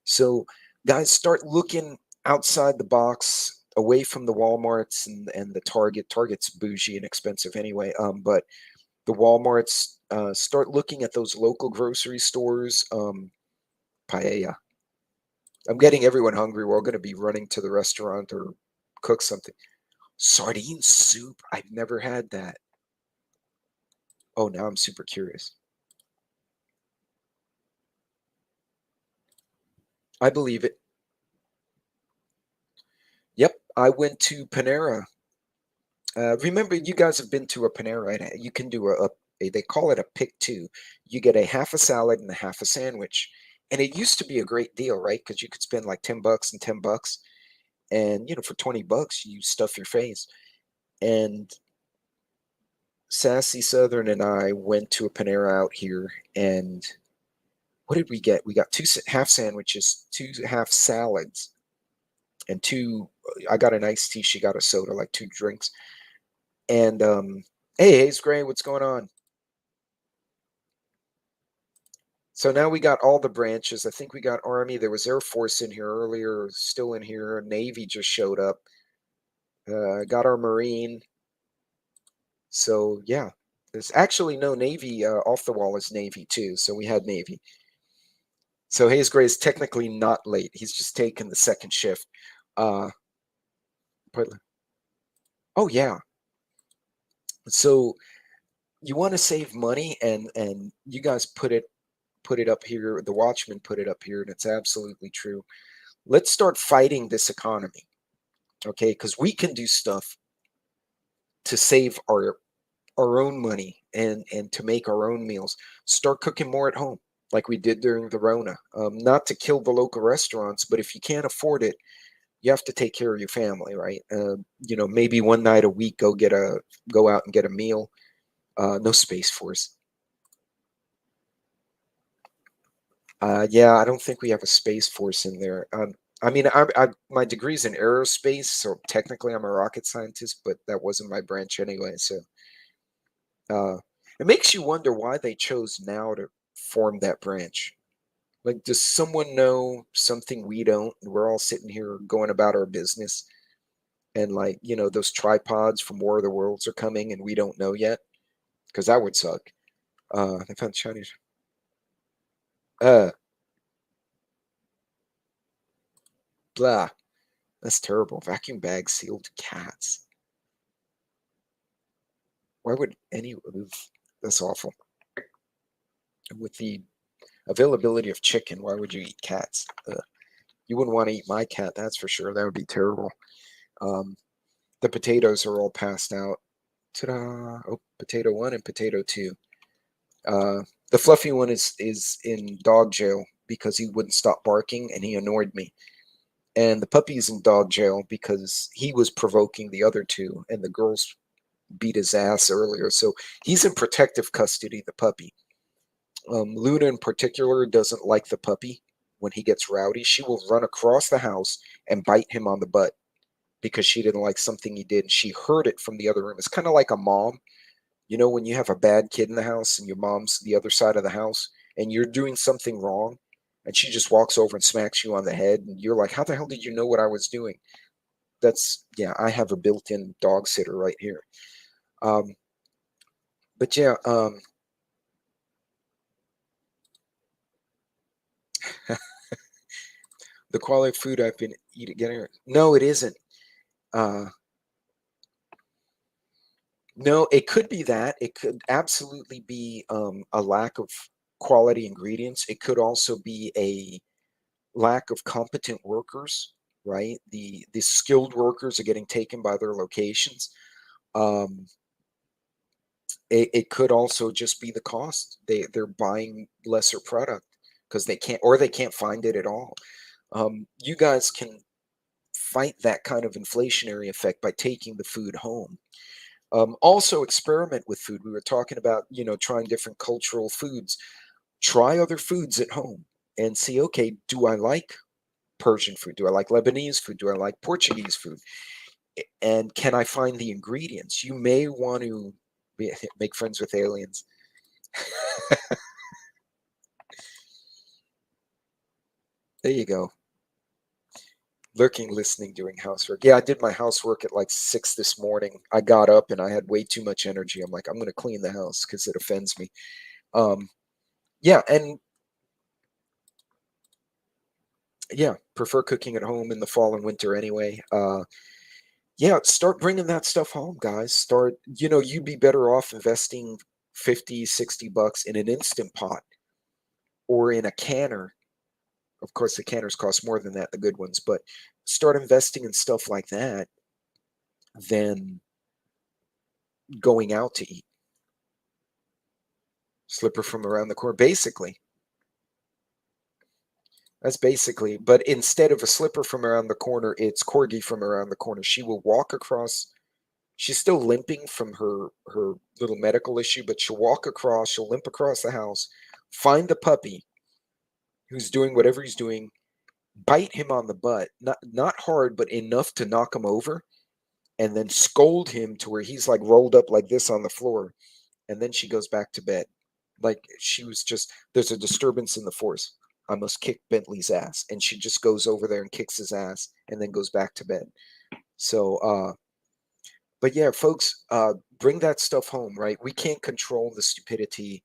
So, guys, start looking outside the box, away from the Walmarts and the Target. Target's bougie and expensive anyway. But the Walmarts, start looking at those local grocery stores. Paella. I'm getting everyone hungry. We're all going to be running to the restaurant or cook something. Sardine soup. I've never had that. Oh, now I'm super curious. I believe it. Yep, I went to Panera. Remember, you guys have been to a Panera, right? You can do they call it a pick two. You get a half a salad and a half a sandwich. And it used to be a great deal, right? Because you could spend like $10 and $10. And, for $20, you stuff your face. And Sassy Southern and I went to a Panera out here. And what did we get? We got 2 half sandwiches, 2 half salads, and 2. I got an iced tea. She got a soda, like 2 drinks. And hey, Hayes Gray, what's going on? So now we got all the branches. I think we got Army. There was Air Force in here earlier, still in here. Navy just showed up. Got our Marine. So yeah, there's actually no Navy. Off the wall is Navy too. So we had Navy. So Hayes Gray is technically not late. He's just taken the second shift. But oh yeah. So you want to save money, and you guys put it up here. The Watchmen put it up here, and it's absolutely true. Let's start fighting this economy, okay? Because we can do stuff to save our own money and to make our own meals. Start cooking more at home, like we did during the Rona. Not to kill the local restaurants, but if you can't afford it, you have to take care of your family, right? Maybe one night a week, go out and get a meal. No Space Force. Yeah, I don't think we have a Space Force in there. I mean, my degree's in aerospace, so technically I'm a rocket scientist, but that wasn't my branch anyway. So uh, it makes you wonder why they chose now to form that branch. Like, does someone know something we don't? And we're all sitting here going about our business, and like, those tripods from War of the Worlds are coming, and we don't know yet, because that would suck. They found Chinese. Uh, Blah. That's terrible. Vacuum bag sealed cats. Why would any of that's awful? With the availability of chicken, why would you eat cats? You wouldn't want to eat my cat, that's for sure. That would be terrible. The potatoes are all passed out. Ta-da! Oh, potato 1 and potato 2. The fluffy one is in dog jail because he wouldn't stop barking and he annoyed me. And the puppy's in dog jail because he was provoking the other 2, and the girls beat his ass earlier. So he's in protective custody, the puppy. Luna in particular doesn't like the puppy when he gets rowdy. She will run across the house and bite him on the butt because she didn't like something he did. She heard it from the other room. It's kind of like a mom. When you have a bad kid in the house and your mom's the other side of the house and you're doing something wrong, and she just walks over and smacks you on the head, and you're like, how the hell did you know what I was doing? That's, yeah, I have a built-in dog sitter right here. But yeah, the quality of food I've been eating, no, it isn't. Uh, no, it could be that. It could absolutely be a lack of quality ingredients. It could also be a lack of competent workers, right? The skilled workers are getting taken by their locations. Um, it could also just be the cost. They're buying lesser product because they can't find it at all. You guys can fight that kind of inflationary effect by taking the food home. Also experiment with food. We were talking about, trying different cultural foods. Try other foods at home and see, okay, do I like Persian food? Do I like Lebanese food? Do I like Portuguese food? And can I find the ingredients? You may want to make friends with aliens. There you go. Lurking, listening, doing housework. Yeah, I did my housework at like 6 this morning. I got up and I had way too much energy. I'm like, I'm going to clean the house because it offends me. Um, yeah, and yeah, prefer cooking at home in the fall and winter anyway. Yeah, start bringing that stuff home, guys. You'd be better off investing 50, 60 bucks in an Instant Pot or in a canner. Of course, the canners cost more than that, the good ones, but start investing in stuff like that than going out to eat. Slipper from around the corner, basically. That's basically, but instead of a slipper from around the corner, it's Corgi from around the corner. She will walk across. She's still limping from her little medical issue, but she'll walk across. She'll limp across the house, find the puppy who's doing whatever he's doing, bite him on the butt, not hard, but enough to knock him over, and then scold him to where he's like rolled up like this on the floor, and then she goes back to bed. Like she was just, there's a disturbance in the force. I must kick Bentley's ass. And she just goes over there and kicks his ass and then goes back to bed. So, but yeah, folks, bring that stuff home, right? We can't control the stupidity.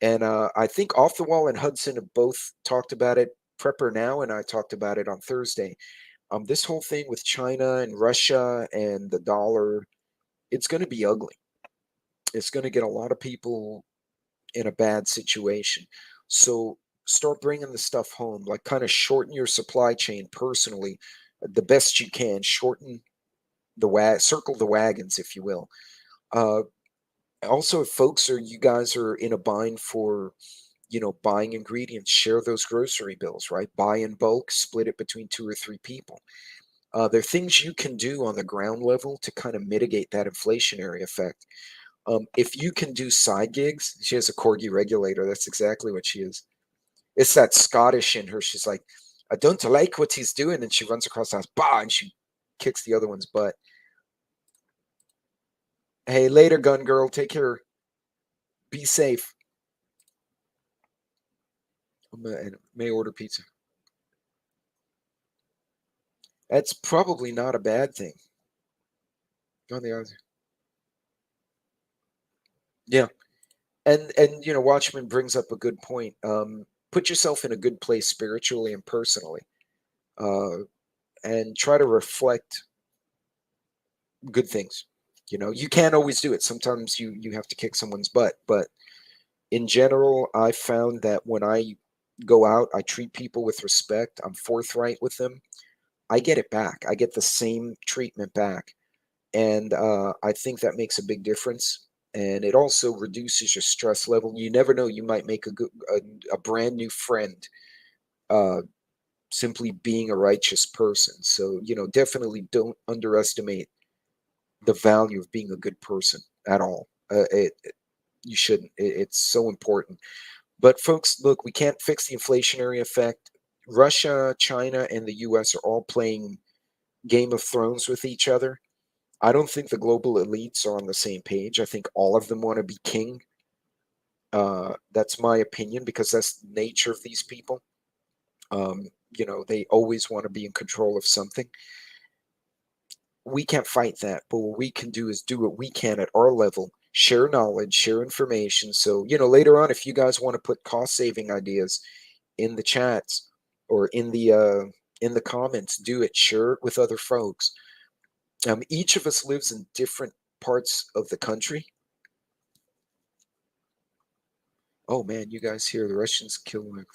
And I think Off the Wall and Hudson have both talked about it. Prepper Now and I talked about it on Thursday. This whole thing with China and Russia and the dollar, it's going to be ugly. It's going to get a lot of people in a bad situation. So start bringing the stuff home, like kind of shorten your supply chain personally, the best you can. Shorten circle the wagons, if you will. Uh, Also, if you guys are in a bind for, buying ingredients, share those grocery bills, right? Buy in bulk, split it between 2 or 3 people. There are things you can do on the ground level to kind of mitigate that inflationary effect. If you can do side gigs, she has a corgi regulator. That's exactly what she is. It's that Scottish in her. She's like, I don't like what he's doing. And she runs across the house, bah, and she kicks the other one's butt. Hey, later, gun girl. Take care. Be safe. And may order pizza. That's probably not a bad thing. On the other, yeah, and Watchman brings up a good point. Put yourself in a good place spiritually and personally, uh, and try to reflect good things. You can't always do it. Sometimes you have to kick someone's butt, but in general, I found that when I go out, I treat people with respect. I'm forthright with them. I get it back. I get the same treatment back, and I think that makes a big difference. And it also reduces your stress level. You never know; you might make a brand new friend uh, simply being a righteous person. So definitely don't underestimate the value of being a good person at all. You shouldn't. It's so important. But folks, look, we can't fix the inflationary effect. Russia, China, and the US are all playing Game of Thrones with each other. I don't think the global elites are on the same page. I think all of them want to be king. That's my opinion because that's the nature of these people. They always want to be in control of something. We can't fight that, but what we can do is do what we can at our level, share knowledge, share information. So, later on, if you guys want to put cost saving ideas in the chats or in the comments, do it. Share it with other folks. Each of us lives in different parts of the country. Oh man, you guys hear the Russians killing.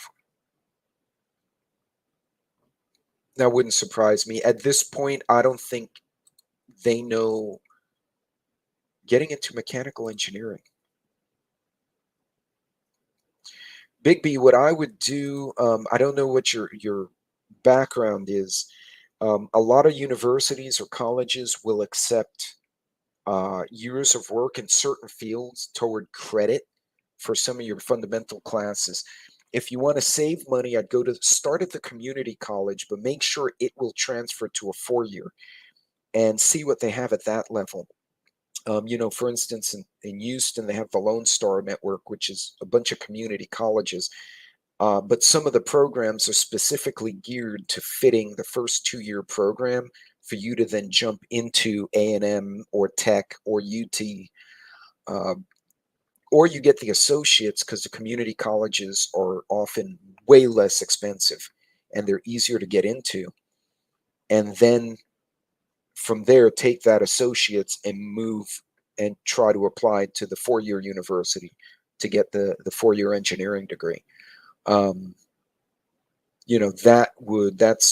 That wouldn't surprise me. At this point, I don't think they know getting into mechanical engineering. Big B, what I would do, I don't know what your background is. A lot of universities or colleges will accept years of work in certain fields toward credit for some of your fundamental classes. If you want to save money, I'd go to start at the community college, but make sure it will transfer to a 4-year and see what they have at that level. For instance, in Houston, they have the Lone Star Network, which is a bunch of community colleges. But some of the programs are specifically geared to fitting the first 2-year program for you to then jump into A&M or Tech or UT. Or you get the associates because the community colleges are often way less expensive and they're easier to get into. And then from there, take that associates and move and try to apply to the 4-year university to get the 4-year engineering degree. That's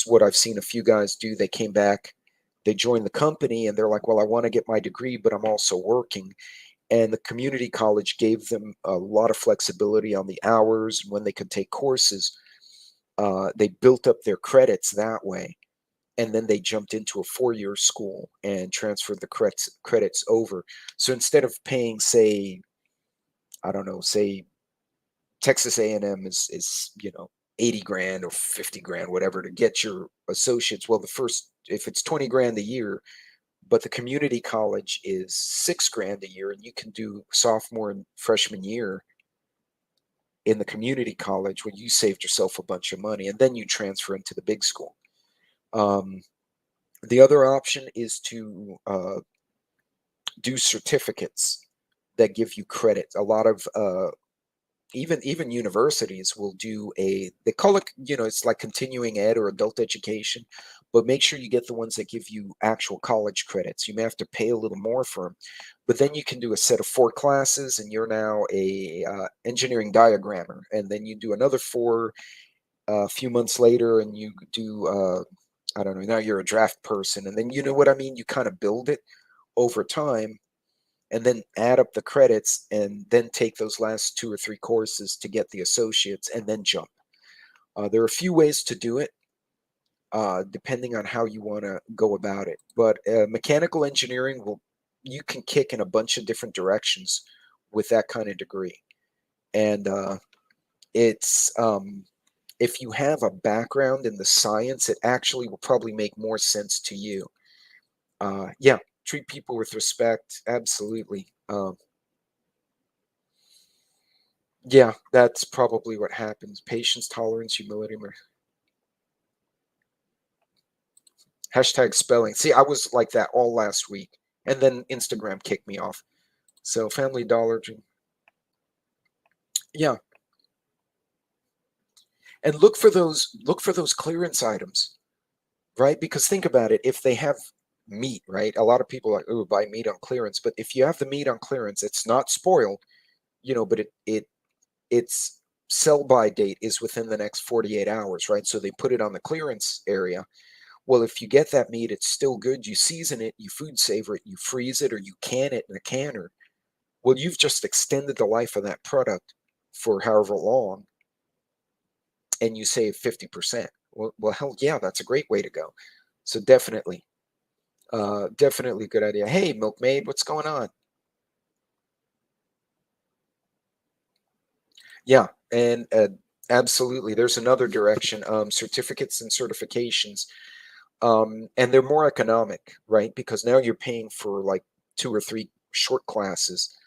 what I've seen a few guys do. They came back, they joined the company, and they're like, well, I want to get my degree, but I'm also working. And the community college gave them a lot of flexibility on the hours and when they could take courses. They built up their credits that way. And then they jumped into a 4-year school and transferred the credits over. So instead of paying, say, I don't know, say Texas A&M is 80 grand or 50 grand, whatever, to get your associates. Well, if it's 20 grand a year, but the community college is 6 grand a year, and you can do sophomore and freshman year in the community college when you saved yourself a bunch of money, and then you transfer into the big school. The other option is to do certificates that give you credit. A lot of even universities will do they call it, it's like continuing ed or adult education, but make sure you get the ones that give you actual college credits. You may have to pay a little more for them, but then you can do a set of 4 classes and you're now a engineering diagrammer, and then you do another 4 a few months later and you do I don't know, now you're a draft person, and then you know what I mean, you kind of build it over time and then add up the credits and then take those last 2 or 3 courses to get the associates and then jump. There are a few ways to do it, depending on how you want to go about it. But mechanical engineering you can kick in a bunch of different directions with that kind of degree. And it's if you have a background in the science, it actually will probably make more sense to you. Yeah, treat people with respect. Absolutely. Yeah, that's probably what happens. Patience, tolerance, humility. Hashtag spelling. See, I was like that all last week, and then Instagram kicked me off. So Family Dollar. Yeah, and look for those clearance items, right? Because think about it. If they have meat, right? A lot of people are like, oh, buy meat on clearance. But if you have the meat on clearance, it's not spoiled, but its sell by date is within the next 48 hours, right? So they put it on the clearance area. Well, if you get that meat, it's still good. You season it, you food savor it, you freeze it, or you can it in a canner. Well, you've just extended the life of that product for however long, and you save 50%. Well, hell yeah, that's a great way to go. So definitely, definitely a good idea. Hey, Milkmaid, what's going on? Yeah, and absolutely. There's another direction, certificates and certifications. And they're more economic, right? Because now you're paying for like 2 or 3 short classes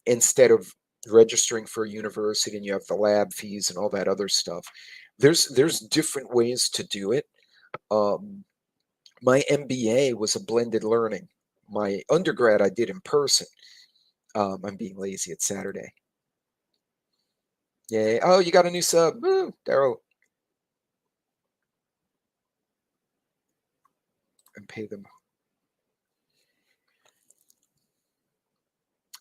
instead of registering for a university and you have the lab fees and all that other stuff. There's different ways to do it. My MBA was a blended learning. My undergrad I did in person. I'm being lazy. It's Saturday. Yay. Oh, you got a new sub. Woo, Daryl. And pay them.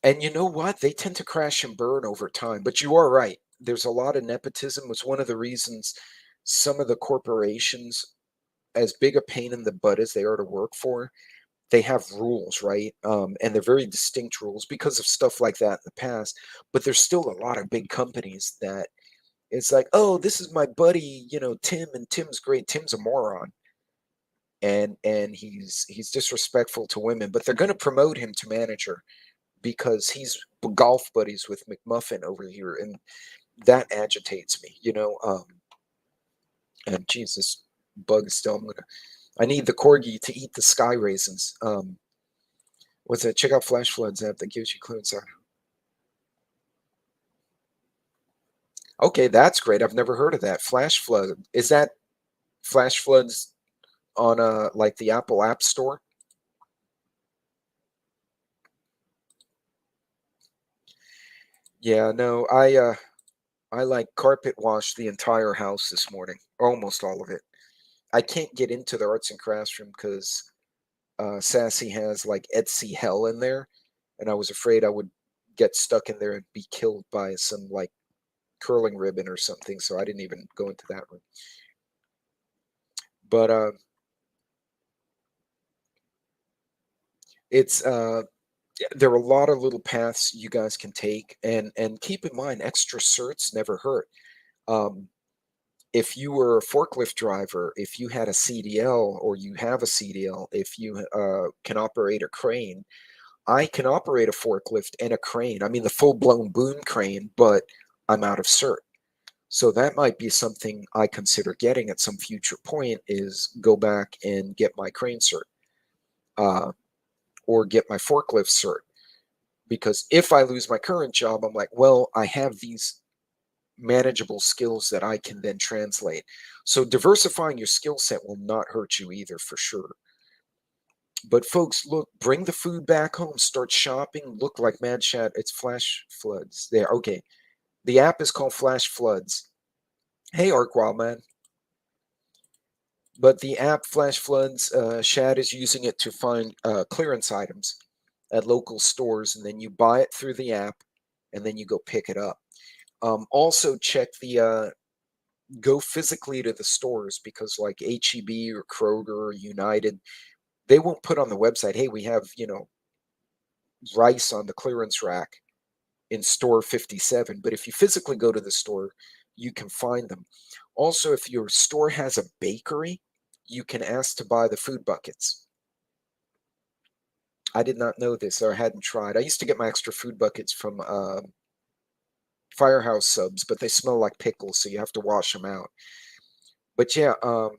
And you know what? They tend to crash and burn over time. But you are right. There's a lot of nepotism. Was one of the reasons some of the corporations, as big a pain in the butt as they are to work for, they have rules, right? And they're very distinct rules because of stuff like that in the past. But there's still a lot of big companies that it's like, oh, this is my buddy, Tim, and Tim's great. Tim's a moron, and he's disrespectful to women, but they're going to promote him to manager because he's golf buddies with McMuffin over here, and that agitates me, And Jesus, bug is still. I need the corgi to eat the sky raisins. What's that? Check out Flash Floods app that gives you clues on. Okay, that's great. I've never heard of that. Flash Flood. Is that Flash Floods on like the Apple App Store? Yeah, no, I like carpet washed the entire house this morning, almost all of it. I can't get into the arts and crafts room because Sassy has like Etsy hell in there, and I was afraid I would get stuck in there and be killed by some like curling ribbon or something, so I didn't even go into that room. But it's there are a lot of little paths you guys can take, and keep in mind, extra certs never hurt. Um, if you were a forklift driver, if you had a CDL or you have a CDL, if you can operate a crane, I can operate a forklift and a crane. I mean, the full blown boom crane, but I'm out of cert. So that might be something I consider getting at some future point is go back and get my crane cert or get my forklift cert. Because if I lose my current job, I'm like, well, I have these manageable skills that I can then translate. So diversifying your skill set will not hurt you either, for sure. But folks, look, bring the food back home, start shopping, look like Mad Chat. It's Flash Floods. There, okay. The app is called Flash Floods. Hey, Arc Wildman. But the app Flash Floods, Shad is using it to find clearance items at local stores, and then you buy it through the app, and then you go pick it up. Also, check the go physically to the stores because, like HEB or Kroger or United, they won't put on the website, "Hey, we have rice on the clearance rack in store 57." But if you physically go to the store, you can find them. Also, if your store has a bakery, you can ask to buy the food buckets. I did not know this, or I hadn't tried. I used to get my extra food buckets from Firehouse subs, but they smell like pickles, so you have to wash them out. But yeah, I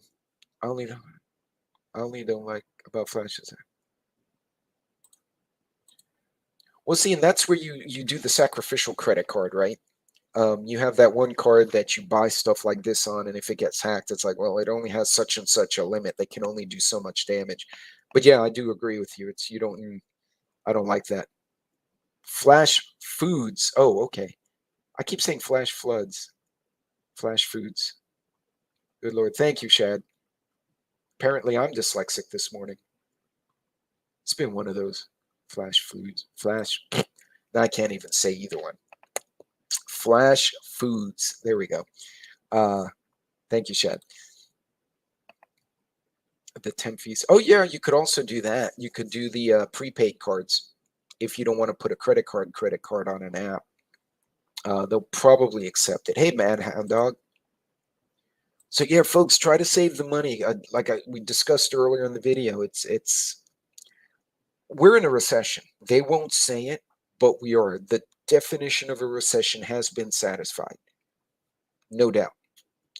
only don't like about flashes. Well, see, and that's where you do the sacrificial credit card, right? You have that one card that you buy stuff like this on, and if it gets hacked, it's like, well, it only has such and such a limit. They can only do so much damage. But yeah, I do agree with you. It's you don't. I don't like that. Flash foods. Oh, okay. I keep saying flash floods. Flash foods. Good Lord. Thank you, Shad. Apparently, I'm dyslexic this morning. It's been one of those flash foods. Flash. I can't even say either one. Flash foods. There we go. Thank you, Shad. The 10 fees. Oh, yeah, you could also do that. You could do the prepaid cards if you don't want to put a credit card on an app. They'll probably accept it. Hey, man, hound dog. So yeah, folks, try to save the money. Like we discussed earlier in the video, it's we're in a recession. They won't say it, but we are. The definition of a recession has been satisfied, no doubt,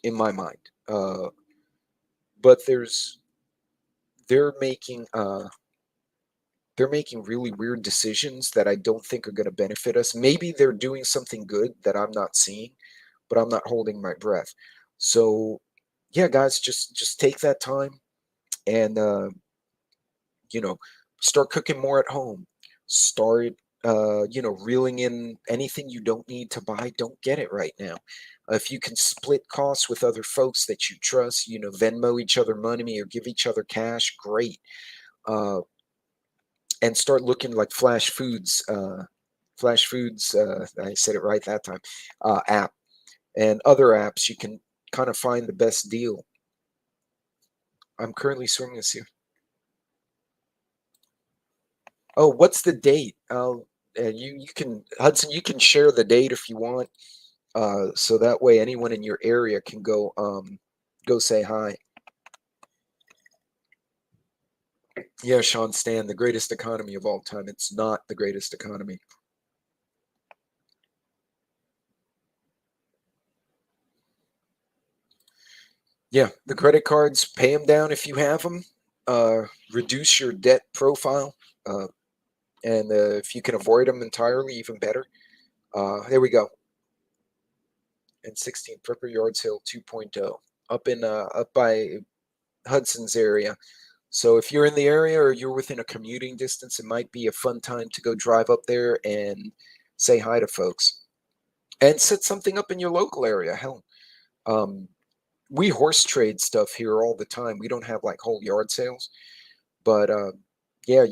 in my mind. But they're making they're making really weird decisions that I don't think are going to benefit us. Maybe they're doing something good that I'm not seeing, but I'm not holding my breath. So yeah, guys, just take that time and you know, start cooking more at home. Start reeling in anything you don't need to buy. Don't get it right now. If you can split costs with other folks that you trust, Venmo each other money or give each other cash, great. Uh, and start looking like Flash Foods. I said it right that time. App and other apps, you can kind of find the best deal. I'm currently swimming this year. Oh, what's the date? You can, Hudson, you can share the date if you want, so that way anyone in your area can go say hi. Yeah, Sean Stan, the greatest economy of all time. It's not the greatest economy. Yeah, the credit cards, pay them down if you have them. Reduce your debt profile, uh, and if you can avoid them entirely, even better. There we go. And 16 Prepper Yard Sale 2.0 up by Hudson's area. So if you're in the area or you're within a commuting distance, it might be a fun time to go drive up there and say hi to folks and set something up in your local area. Hell, um, we horse trade stuff here all the time. We don't have like whole yard sales, but yeah,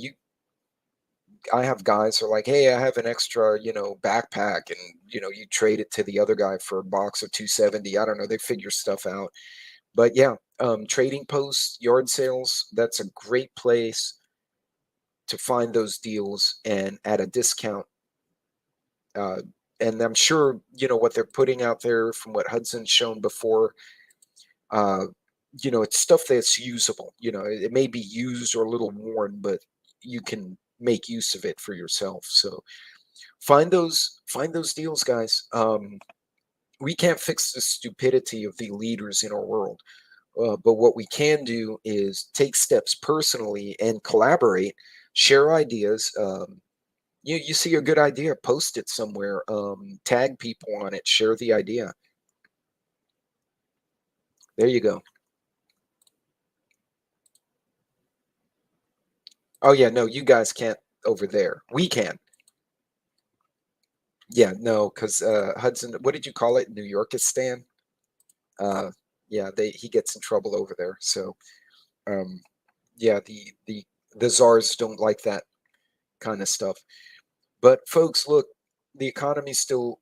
I have guys who are like, hey, I have an extra, backpack, and you trade it to the other guy for a box of 270. I don't know. They figure stuff out. But yeah, trading posts, yard sales, that's a great place to find those deals and at a discount. Uh, and I'm sure, what they're putting out there from what Hudson's shown before, uh, it's stuff that's usable. It may be used or a little worn, but you can make use of it for yourself. So find those deals, guys. We can't fix the stupidity of the leaders in our world. But what we can do is take steps personally and collaborate, share ideas. You see a good idea, post it somewhere, tag people on it, share the idea. There you go. Oh yeah, no, you guys can't over there. We can. Yeah, no, because Hudson, what did you call it? New Yorkistan. Uh, yeah, he gets in trouble over there. So um, yeah, the czars don't like that kind of stuff. But folks, look, the economy's still,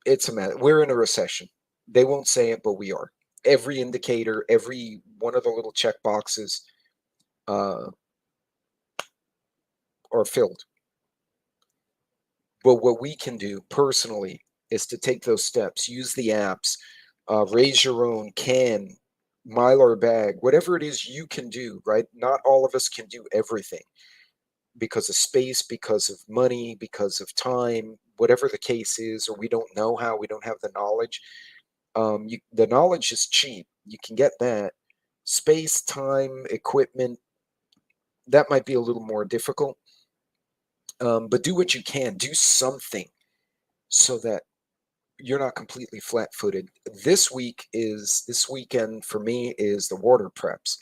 it's a matter. We're in a recession. They won't say it, but we are. Every indicator, every one of the little check boxes uh, are filled. But what we can do personally is to take those steps, use the apps, raise your own can, Mylar bag, whatever it is you can do, right? Not all of us can do everything because of space, because of money, because of time, whatever the case is, or we don't know how, we don't have the knowledge. The knowledge is cheap. You can get that. Space, time, equipment, that might be a little more difficult. But do what you can. Do something so that you're not completely flat-footed. This weekend for me is the water preps.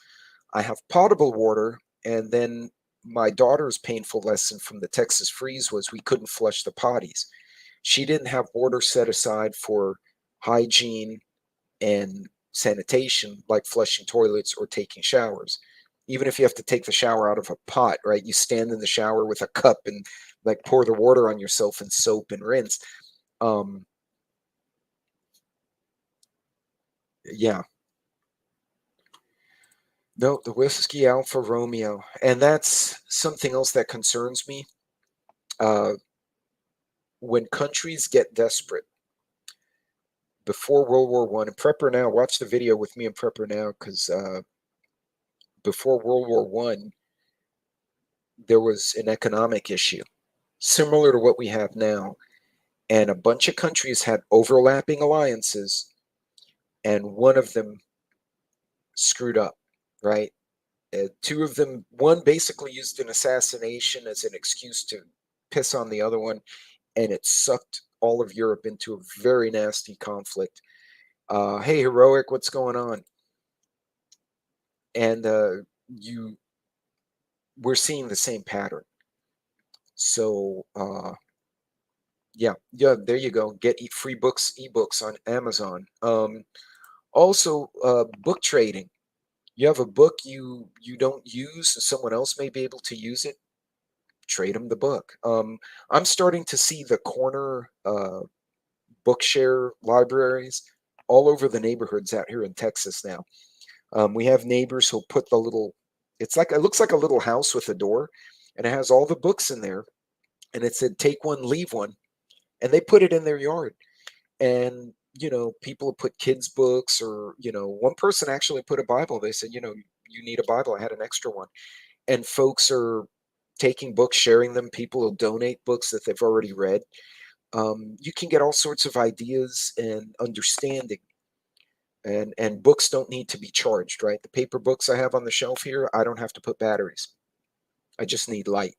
I have potable water, and then my daughter's painful lesson from the Texas freeze was we couldn't flush the potties. She didn't have water set aside for hygiene and sanitation, like flushing toilets or taking showers. Even if you have to take the shower out of a pot, right? You stand in the shower with a cup and like pour the water on yourself and soap and rinse. Um, yeah, no, the Whiskey Alpha Romeo. And that's something else that concerns me. Uh, when countries get desperate, before World War One, and Prepper Now, watch the video with me and Prepper Now, because before World War One, there was an economic issue similar to what we have now. And a bunch of countries had overlapping alliances, and one of them screwed up, right? Two of them, one basically used an assassination as an excuse to piss on the other one, and it sucked all of Europe into a very nasty conflict. Hey, Heroic, what's going on? And we're seeing the same pattern. So yeah, there you go. Get free books, ebooks on Amazon. Also, book trading. You have a book you don't use, someone else may be able to use it. Trade them the book. I'm starting to see the corner bookshare libraries all over the neighborhoods out here in Texas now. We have neighbors who'll put the little. It looks like a little house with a door, and it has all the books in there, and it said take one, leave one, and they put it in their yard. And people put kids books, or one person actually put a Bible. They said, you need a Bible. I had an extra one. And folks are taking books, sharing them. People will donate books that they've already read. You can get all sorts of ideas and understanding. And books don't need to be charged, right? The paper books I have on the shelf here, I don't have to put batteries. I just need light.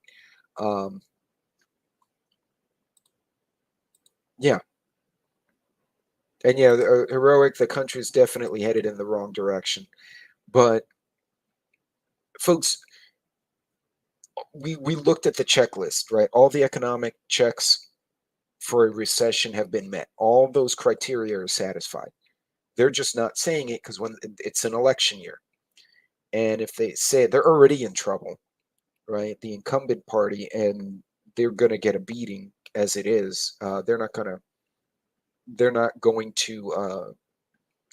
um, yeah. And yeah, Heroic, the country's definitely headed in the wrong direction. But folks, we looked at the checklist, right? All the economic checks for a recession have been met. All those criteria are satisfied. They're just not saying it because when it's an election year, and if they say it, they're already in trouble, right? The incumbent party, and they're going to get a beating as it is. They're not going to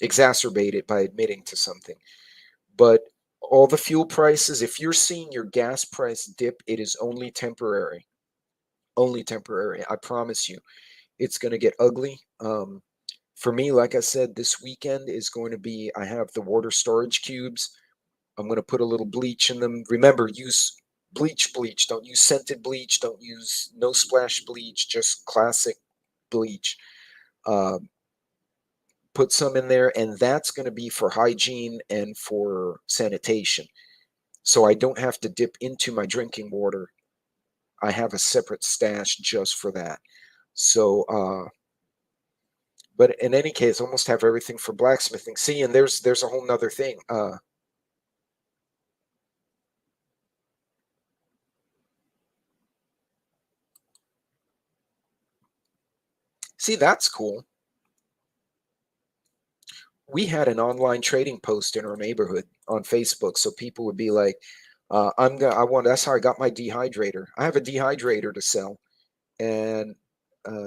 exacerbate it by admitting to something. But all the fuel prices, if you're seeing your gas price dip, it is only temporary. Only temporary. I promise you. It's going to get ugly. For me, like I said, this weekend is going to be, I have the water storage cubes. I'm going to put a little bleach in them. Remember, use bleach. Don't use scented bleach. Don't use no splash bleach, just classic bleach. Uh, put some in there, and that's going to be for hygiene and for sanitation. So I don't have to dip into my drinking water. I have a separate stash just for that. So, but in any case, almost have everything for blacksmithing. See, and there's a whole nother thing. See, that's cool. We had an online trading post in our neighborhood on Facebook, so people would be like, I want. That's how I got my dehydrator. I have a dehydrator to sell, and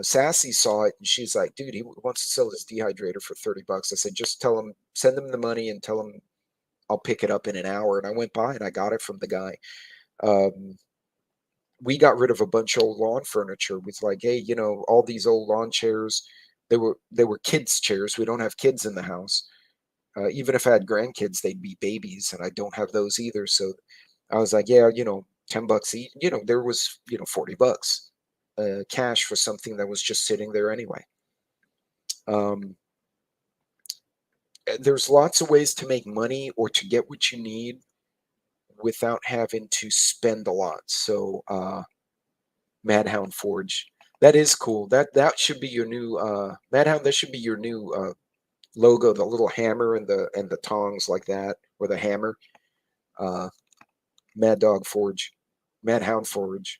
Sassy saw it, and she's like, "Dude, he wants to sell his dehydrator for $30." I said, "Just tell him, send him the money, and tell him I'll pick it up in an hour." And I went by and I got it from the guy. Um, we got rid of a bunch of old lawn furniture. With like, hey, all these old lawn chairs. They were kids' chairs. We don't have kids in the house. Even if I had grandkids, they'd be babies, and I don't have those either. So I was like, yeah, $10 each. There was, $40 cash for something that was just sitting there anyway. Um, there's lots of ways to make money or to get what you need without having to spend a lot. So Madhound Forge, that is cool. That should be your new Madhound. That should be your new logo. The little hammer and the tongs like that, or the hammer. Uh, Mad Dog Forge, Madhound Forge.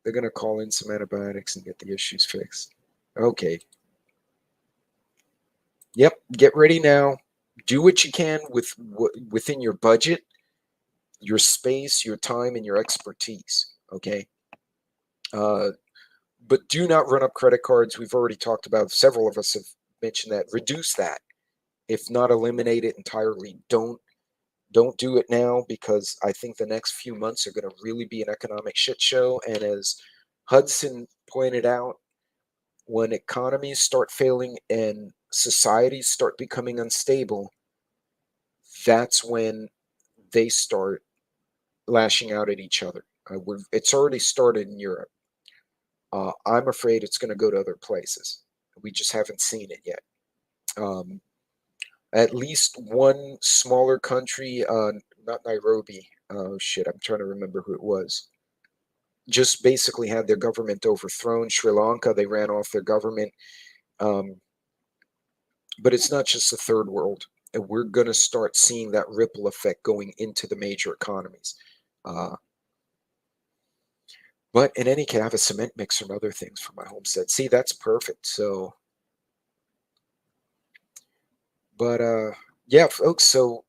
They're gonna call in some antibiotics and get the issues fixed. Okay. Yep. Get ready now. Do what you can within your budget, your space, your time, and your expertise. Okay. Uh, but do not run up credit cards. We've already talked about. Several of us have mentioned that. Reduce that, if not eliminate it entirely. Don't do it now, because I think the next few months are going to really be an economic shit show. And as Hudson pointed out, when economies start failing and societies start becoming unstable, that's when they start lashing out at each other. It's already started in Europe. I'm afraid it's going to go to other places. We just haven't seen it yet. Um, at least one smaller country, not Nairobi. Oh shit, I'm trying to remember who it was. Just basically had their government overthrown. Sri Lanka, they ran off their government. Um, But it's not just the third world. And we're going to start seeing that ripple effect going into the major economies. But in any case, I have a cement mixer and other things for my homestead. See, that's perfect. So, but yeah, folks. So,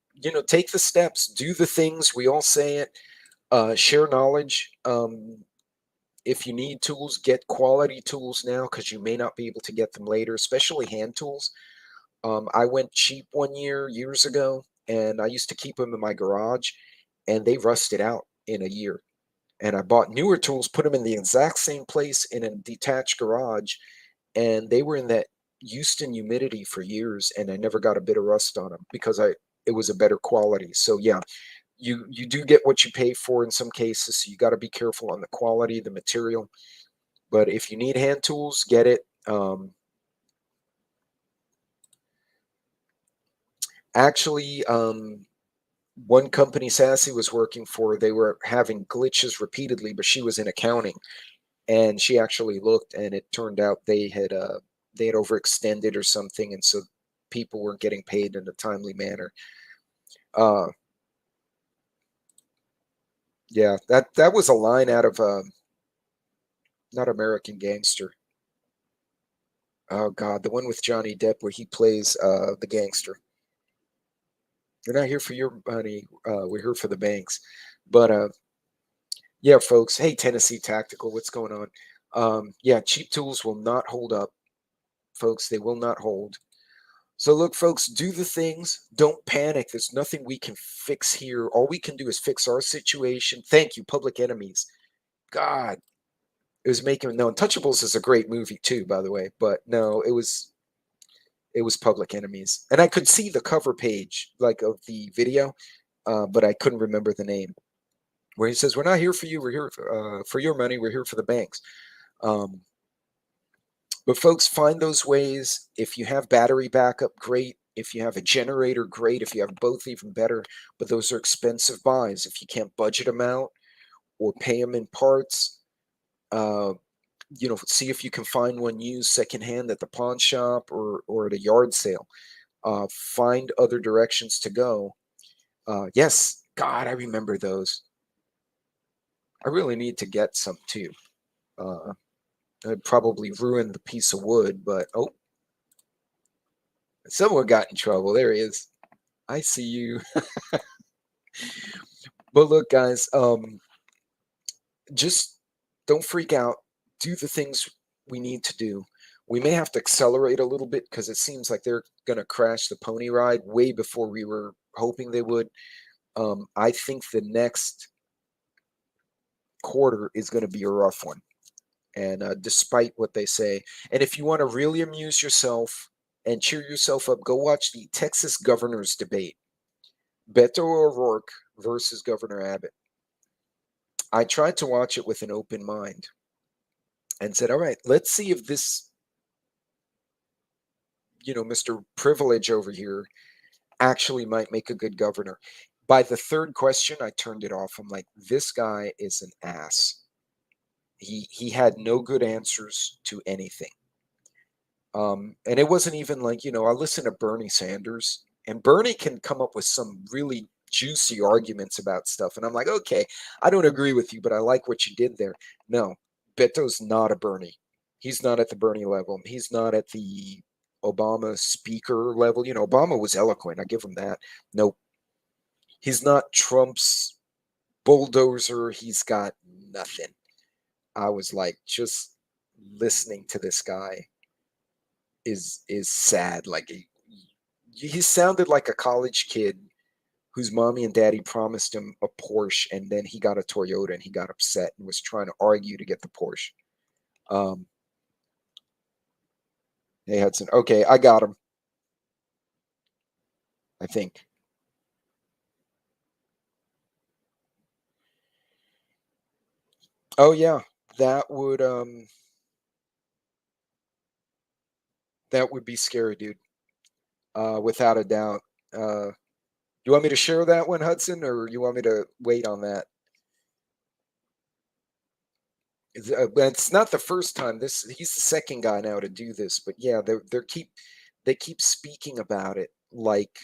take the steps, do the things. We all say it. Share knowledge. If you need tools, get quality tools now because you may not be able to get them later, especially hand tools. I went cheap one years ago, and I used to keep them in my garage, and they rusted out in a year. And I bought newer tools, put them in the exact same place in a detached garage, and they were in that Houston humidity for years, and I never got a bit of rust on them because it was a better quality. So yeah, you do get what you pay for in some cases, so you got to be careful on the quality of the material. But if you need hand tools, get it. Actually, one company Sassy was working for, they were having glitches repeatedly, but she was in accounting, and she actually looked, and it turned out they had overextended or something, and so people weren't getting paid in a timely manner. Yeah, that was a line out of not American Gangster. Oh God, the one with Johnny Depp where he plays the gangster. We're not here for your money. We're here for the banks. But yeah, folks. Hey, Tennessee Tactical, what's going on? Yeah, cheap tools will not hold up, folks. They will not hold. So look, folks, do the things. Don't panic. There's nothing we can fix here. All we can do is fix our situation. Thank you, Public Enemies. God, it was making no. Untouchables is a great movie too, by the way. But no, it was Public Enemies, and I could see the cover page like of the video, but I couldn't remember the name. Where he says, "We're not here for you. We're here for your money. We're here for the banks." Um, but folks, find those ways. If you have battery backup, great. If you have a generator, great. If you have both, even better. But those are expensive buys. If you can't budget them out or pay them in parts, uh, see if you can find one used secondhand at the pawn shop or at a yard sale. Find other directions to go. Yes, God, I remember those. I really need to get some too. I'd probably ruin the piece of wood, but oh, someone got in trouble. There he is. I see you. But look, guys, just don't freak out. Do the things we need to do. We may have to accelerate a little bit because it seems like they're going to crash the pony ride way before we were hoping they would. I think the next quarter is going to be a rough one. And despite what they say, and if you want to really amuse yourself and cheer yourself up, go watch the Texas governor's debate. Beto O'Rourke versus Governor Abbott. I tried to watch it with an open mind and said, all right, let's see if this, Mr. Privilege over here actually might make a good governor. By the third question, I turned it off. I'm like, this guy is an ass. He had no good answers to anything. And it wasn't even like, I listen to Bernie Sanders, and Bernie can come up with some really juicy arguments about stuff. And I'm like, okay, I don't agree with you, but I like what you did there. No, Beto's not a Bernie. He's not at the Bernie level. He's not at the Obama speaker level. Obama was eloquent. I give him that. Nope. He's not Trump's bulldozer. He's got nothing. I was like, just listening to this guy is sad. Like he sounded like a college kid whose mommy and daddy promised him a Porsche, and then he got a Toyota, and he got upset and was trying to argue to get the Porsche. Hey Hudson, okay, I got him. I think. Oh yeah, that would be scary, dude. Without a doubt. You want me to share that one, Hudson, or you want me to wait on that? It's not the first time. He's the second guy now to do this, but yeah, they're keep they keep speaking about it like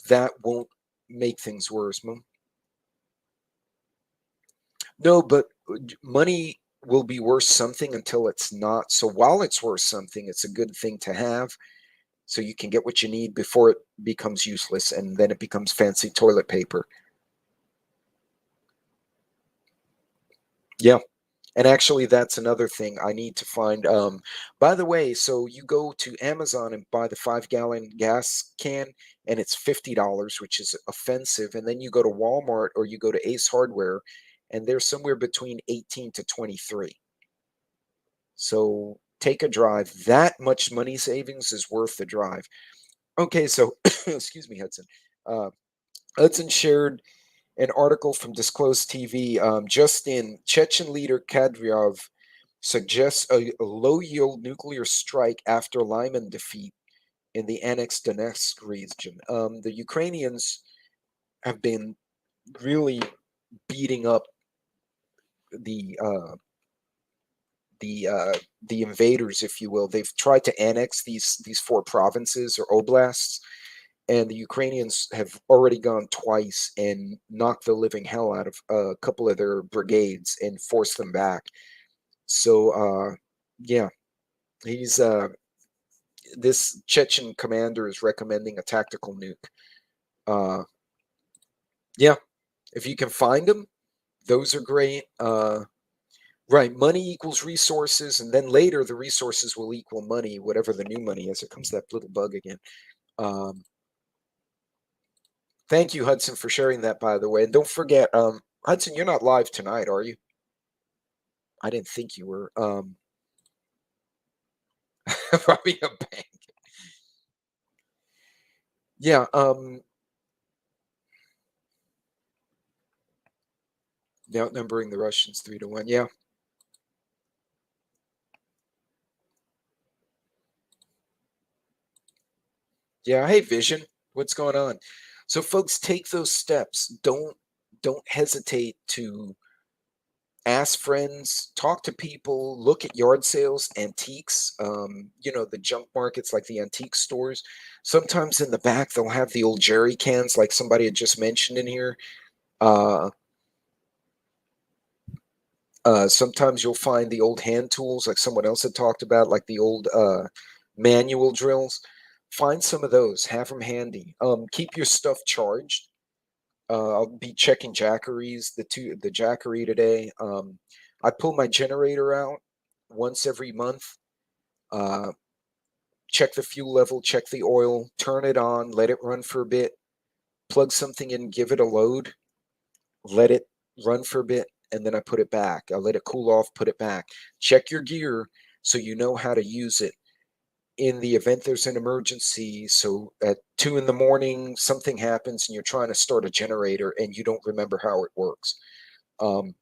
that won't make things worse. No, but money will be worth something until it's not. So while it's worth something, it's a good thing to have so you can get what you need before it becomes useless and then it becomes fancy toilet paper. Yeah. And actually, that's another thing I need to find. By the way, so you go to Amazon and buy the 5-gallon gas can, and it's $50, which is offensive. And then you go to Walmart or you go to Ace Hardware, and they're somewhere between 18 to 23. So take a drive. That much money savings is worth the drive. Okay, so excuse me, Hudson. Uh, Hudson shared an article from Disclosed TV. Just in, Chechen leader Kadyrov suggests a low-yield nuclear strike after Lyman defeat in the annexed Donetsk region. The Ukrainians have been really beating up the uh, the invaders, if you will. They've tried to annex these 4 provinces or oblasts, and the Ukrainians have already gone twice and knocked the living hell out of a couple of their brigades and forced them back. So yeah, he's this Chechen commander is recommending a tactical nuke. Uh, yeah, if you can find them, those are great. Right, money equals resources, and then later the resources will equal money, whatever the new money is. Here comes that little bug again. Um, Thank you, Hudson, for sharing that, by the way. And don't forget, Hudson, you're not live tonight, are you? I didn't think you were. Robbing a bank. Yeah. Outnumbering the Russians 3-1. Yeah. Yeah. Hey, Vision, what's going on? So, folks, take those steps. Don't hesitate to ask friends, talk to people, look at yard sales, antiques, the junk markets like the antique stores. Sometimes in the back, they'll have the old jerry cans, like somebody had just mentioned in here. Uh, Sometimes you'll find the old hand tools, like someone else had talked about, like the old manual drills. Find some of those, have them handy. Keep your stuff charged. I'll be checking Jackeries, the Jackery today. I pull my generator out once every month. Uh, Check the fuel level, check the oil, turn it on, let it run for a bit, plug something in, give it a load, let it run for a bit, and then I put it back. I let it cool off, put it back. Check your gear so you know how to use it in the event there's an emergency. So at 2 in the morning, something happens and you're trying to start a generator and you don't remember how it works. Um,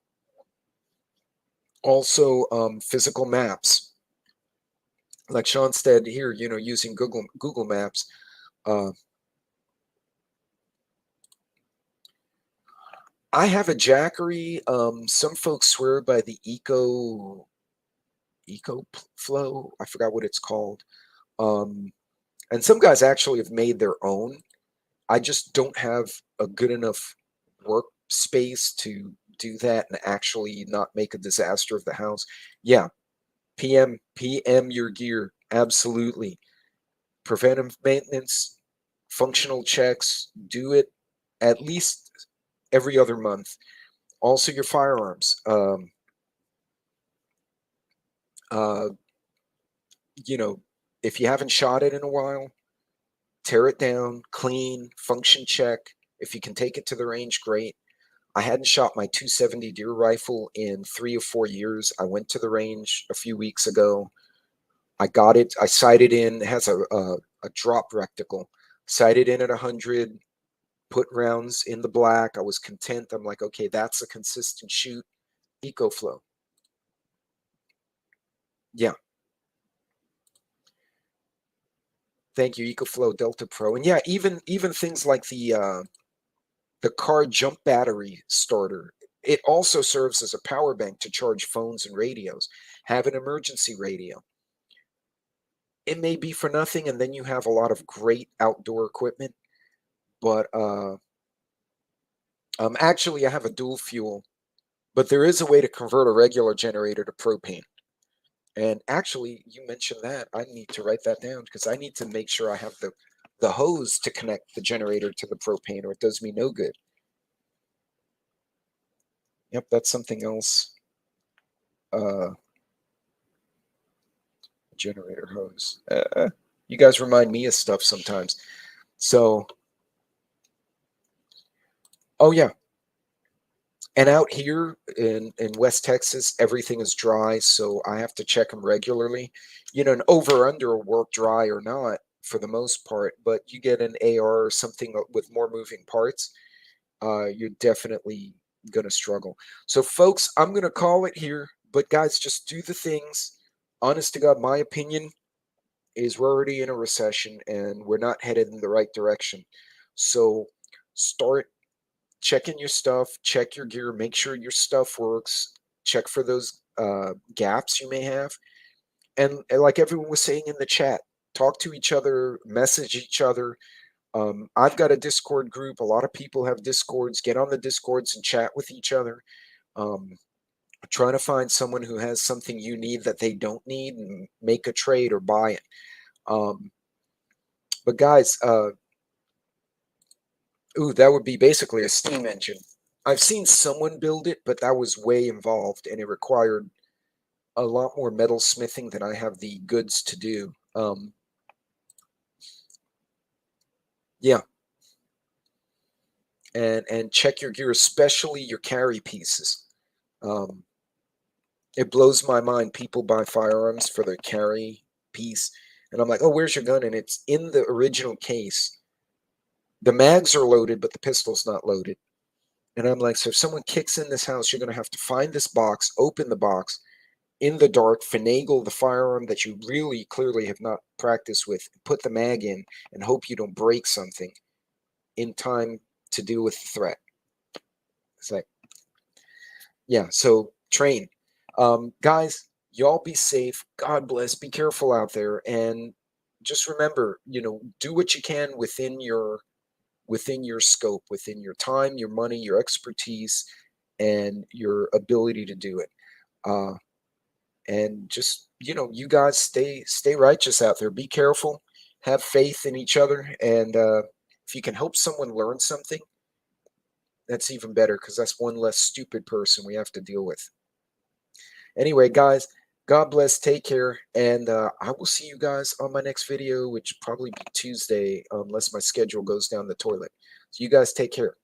Also, physical maps, like Sean said here, using Google Maps. Uh, I have a Jackery. Some folks swear by the Eco Flow. I forgot what it's called. Um, and some guys actually have made their own. I just don't have a good enough workspace to do that and actually not make a disaster of the house. Yeah, PM your gear. Absolutely. Preventive maintenance, functional checks, do it at least every other month. Also, your firearms. Uh, if you haven't shot it in a while, tear it down, clean, function check. If you can take it to the range, great. I hadn't shot my 270 deer rifle in 3 or 4 years. I went to the range a few weeks ago. I got it. I sighted in. It has a drop reticle. Sighted in at 100. Put rounds in the black. I was content. I'm like, okay, that's a consistent shoot. EcoFlow. Yeah. Thank you, EcoFlow Delta Pro. And yeah, even things like the car jump battery starter. It also serves as a power bank to charge phones and radios. Have an emergency radio. it may be for nothing, and then you have a lot of great outdoor equipment. But actually, I have a dual fuel, but there is a way to convert a regular generator to propane. And actually, you mentioned that. I need to write that down because I need to make sure I have the hose to connect the generator to the propane, or it does me no good. Yep, that's something else. Generator hose. You guys remind me of stuff sometimes. So, oh yeah. And out here in West Texas, everything is dry, so I have to check them regularly. You know, an over under will work dry or not for the most part, but you get an AR or something with more moving parts, you're definitely going to struggle. So, folks, I'm going to call it here, but guys, just do the things. Honest to God, my opinion is we're already in a recession and we're not headed in the right direction. So, start checking your stuff, check your gear, make sure your stuff works, check for those gaps you may have. And like everyone was saying in the chat, talk to each other, message each other. I've got a Discord group. A lot of people have Discords. Get on the Discords and chat with each other. Trying to find someone who has something you need that they don't need and make a trade or buy it. But guys, ooh, that would be basically a steam engine. I've seen someone build it, but that was way involved and it required a lot more metal smithing than I have the goods to do. Yeah. And check your gear, especially your carry pieces. It blows my mind. People buy firearms for their carry piece, and I'm like, oh, where's your gun? And it's in the original case. The mags are loaded, but the pistol's not loaded. And I'm like, so if someone kicks in this house, you're going to have to find this box, open the box in the dark, finagle the firearm that you really clearly have not practiced with, put the mag in, and hope you don't break something in time to deal with the threat. It's like, yeah, so train. Guys, y'all be safe. God bless. Be careful out there. And just remember, do what you can within your scope, within your time, your money, your expertise, and your ability to do it. And just, you guys stay righteous out there. Be careful. Have faith in each other. And if you can help someone learn something, that's even better because that's one less stupid person we have to deal with. Anyway, guys, God bless. Take care. And I will see you guys on my next video, which will probably be Tuesday, unless my schedule goes down the toilet. So you guys take care.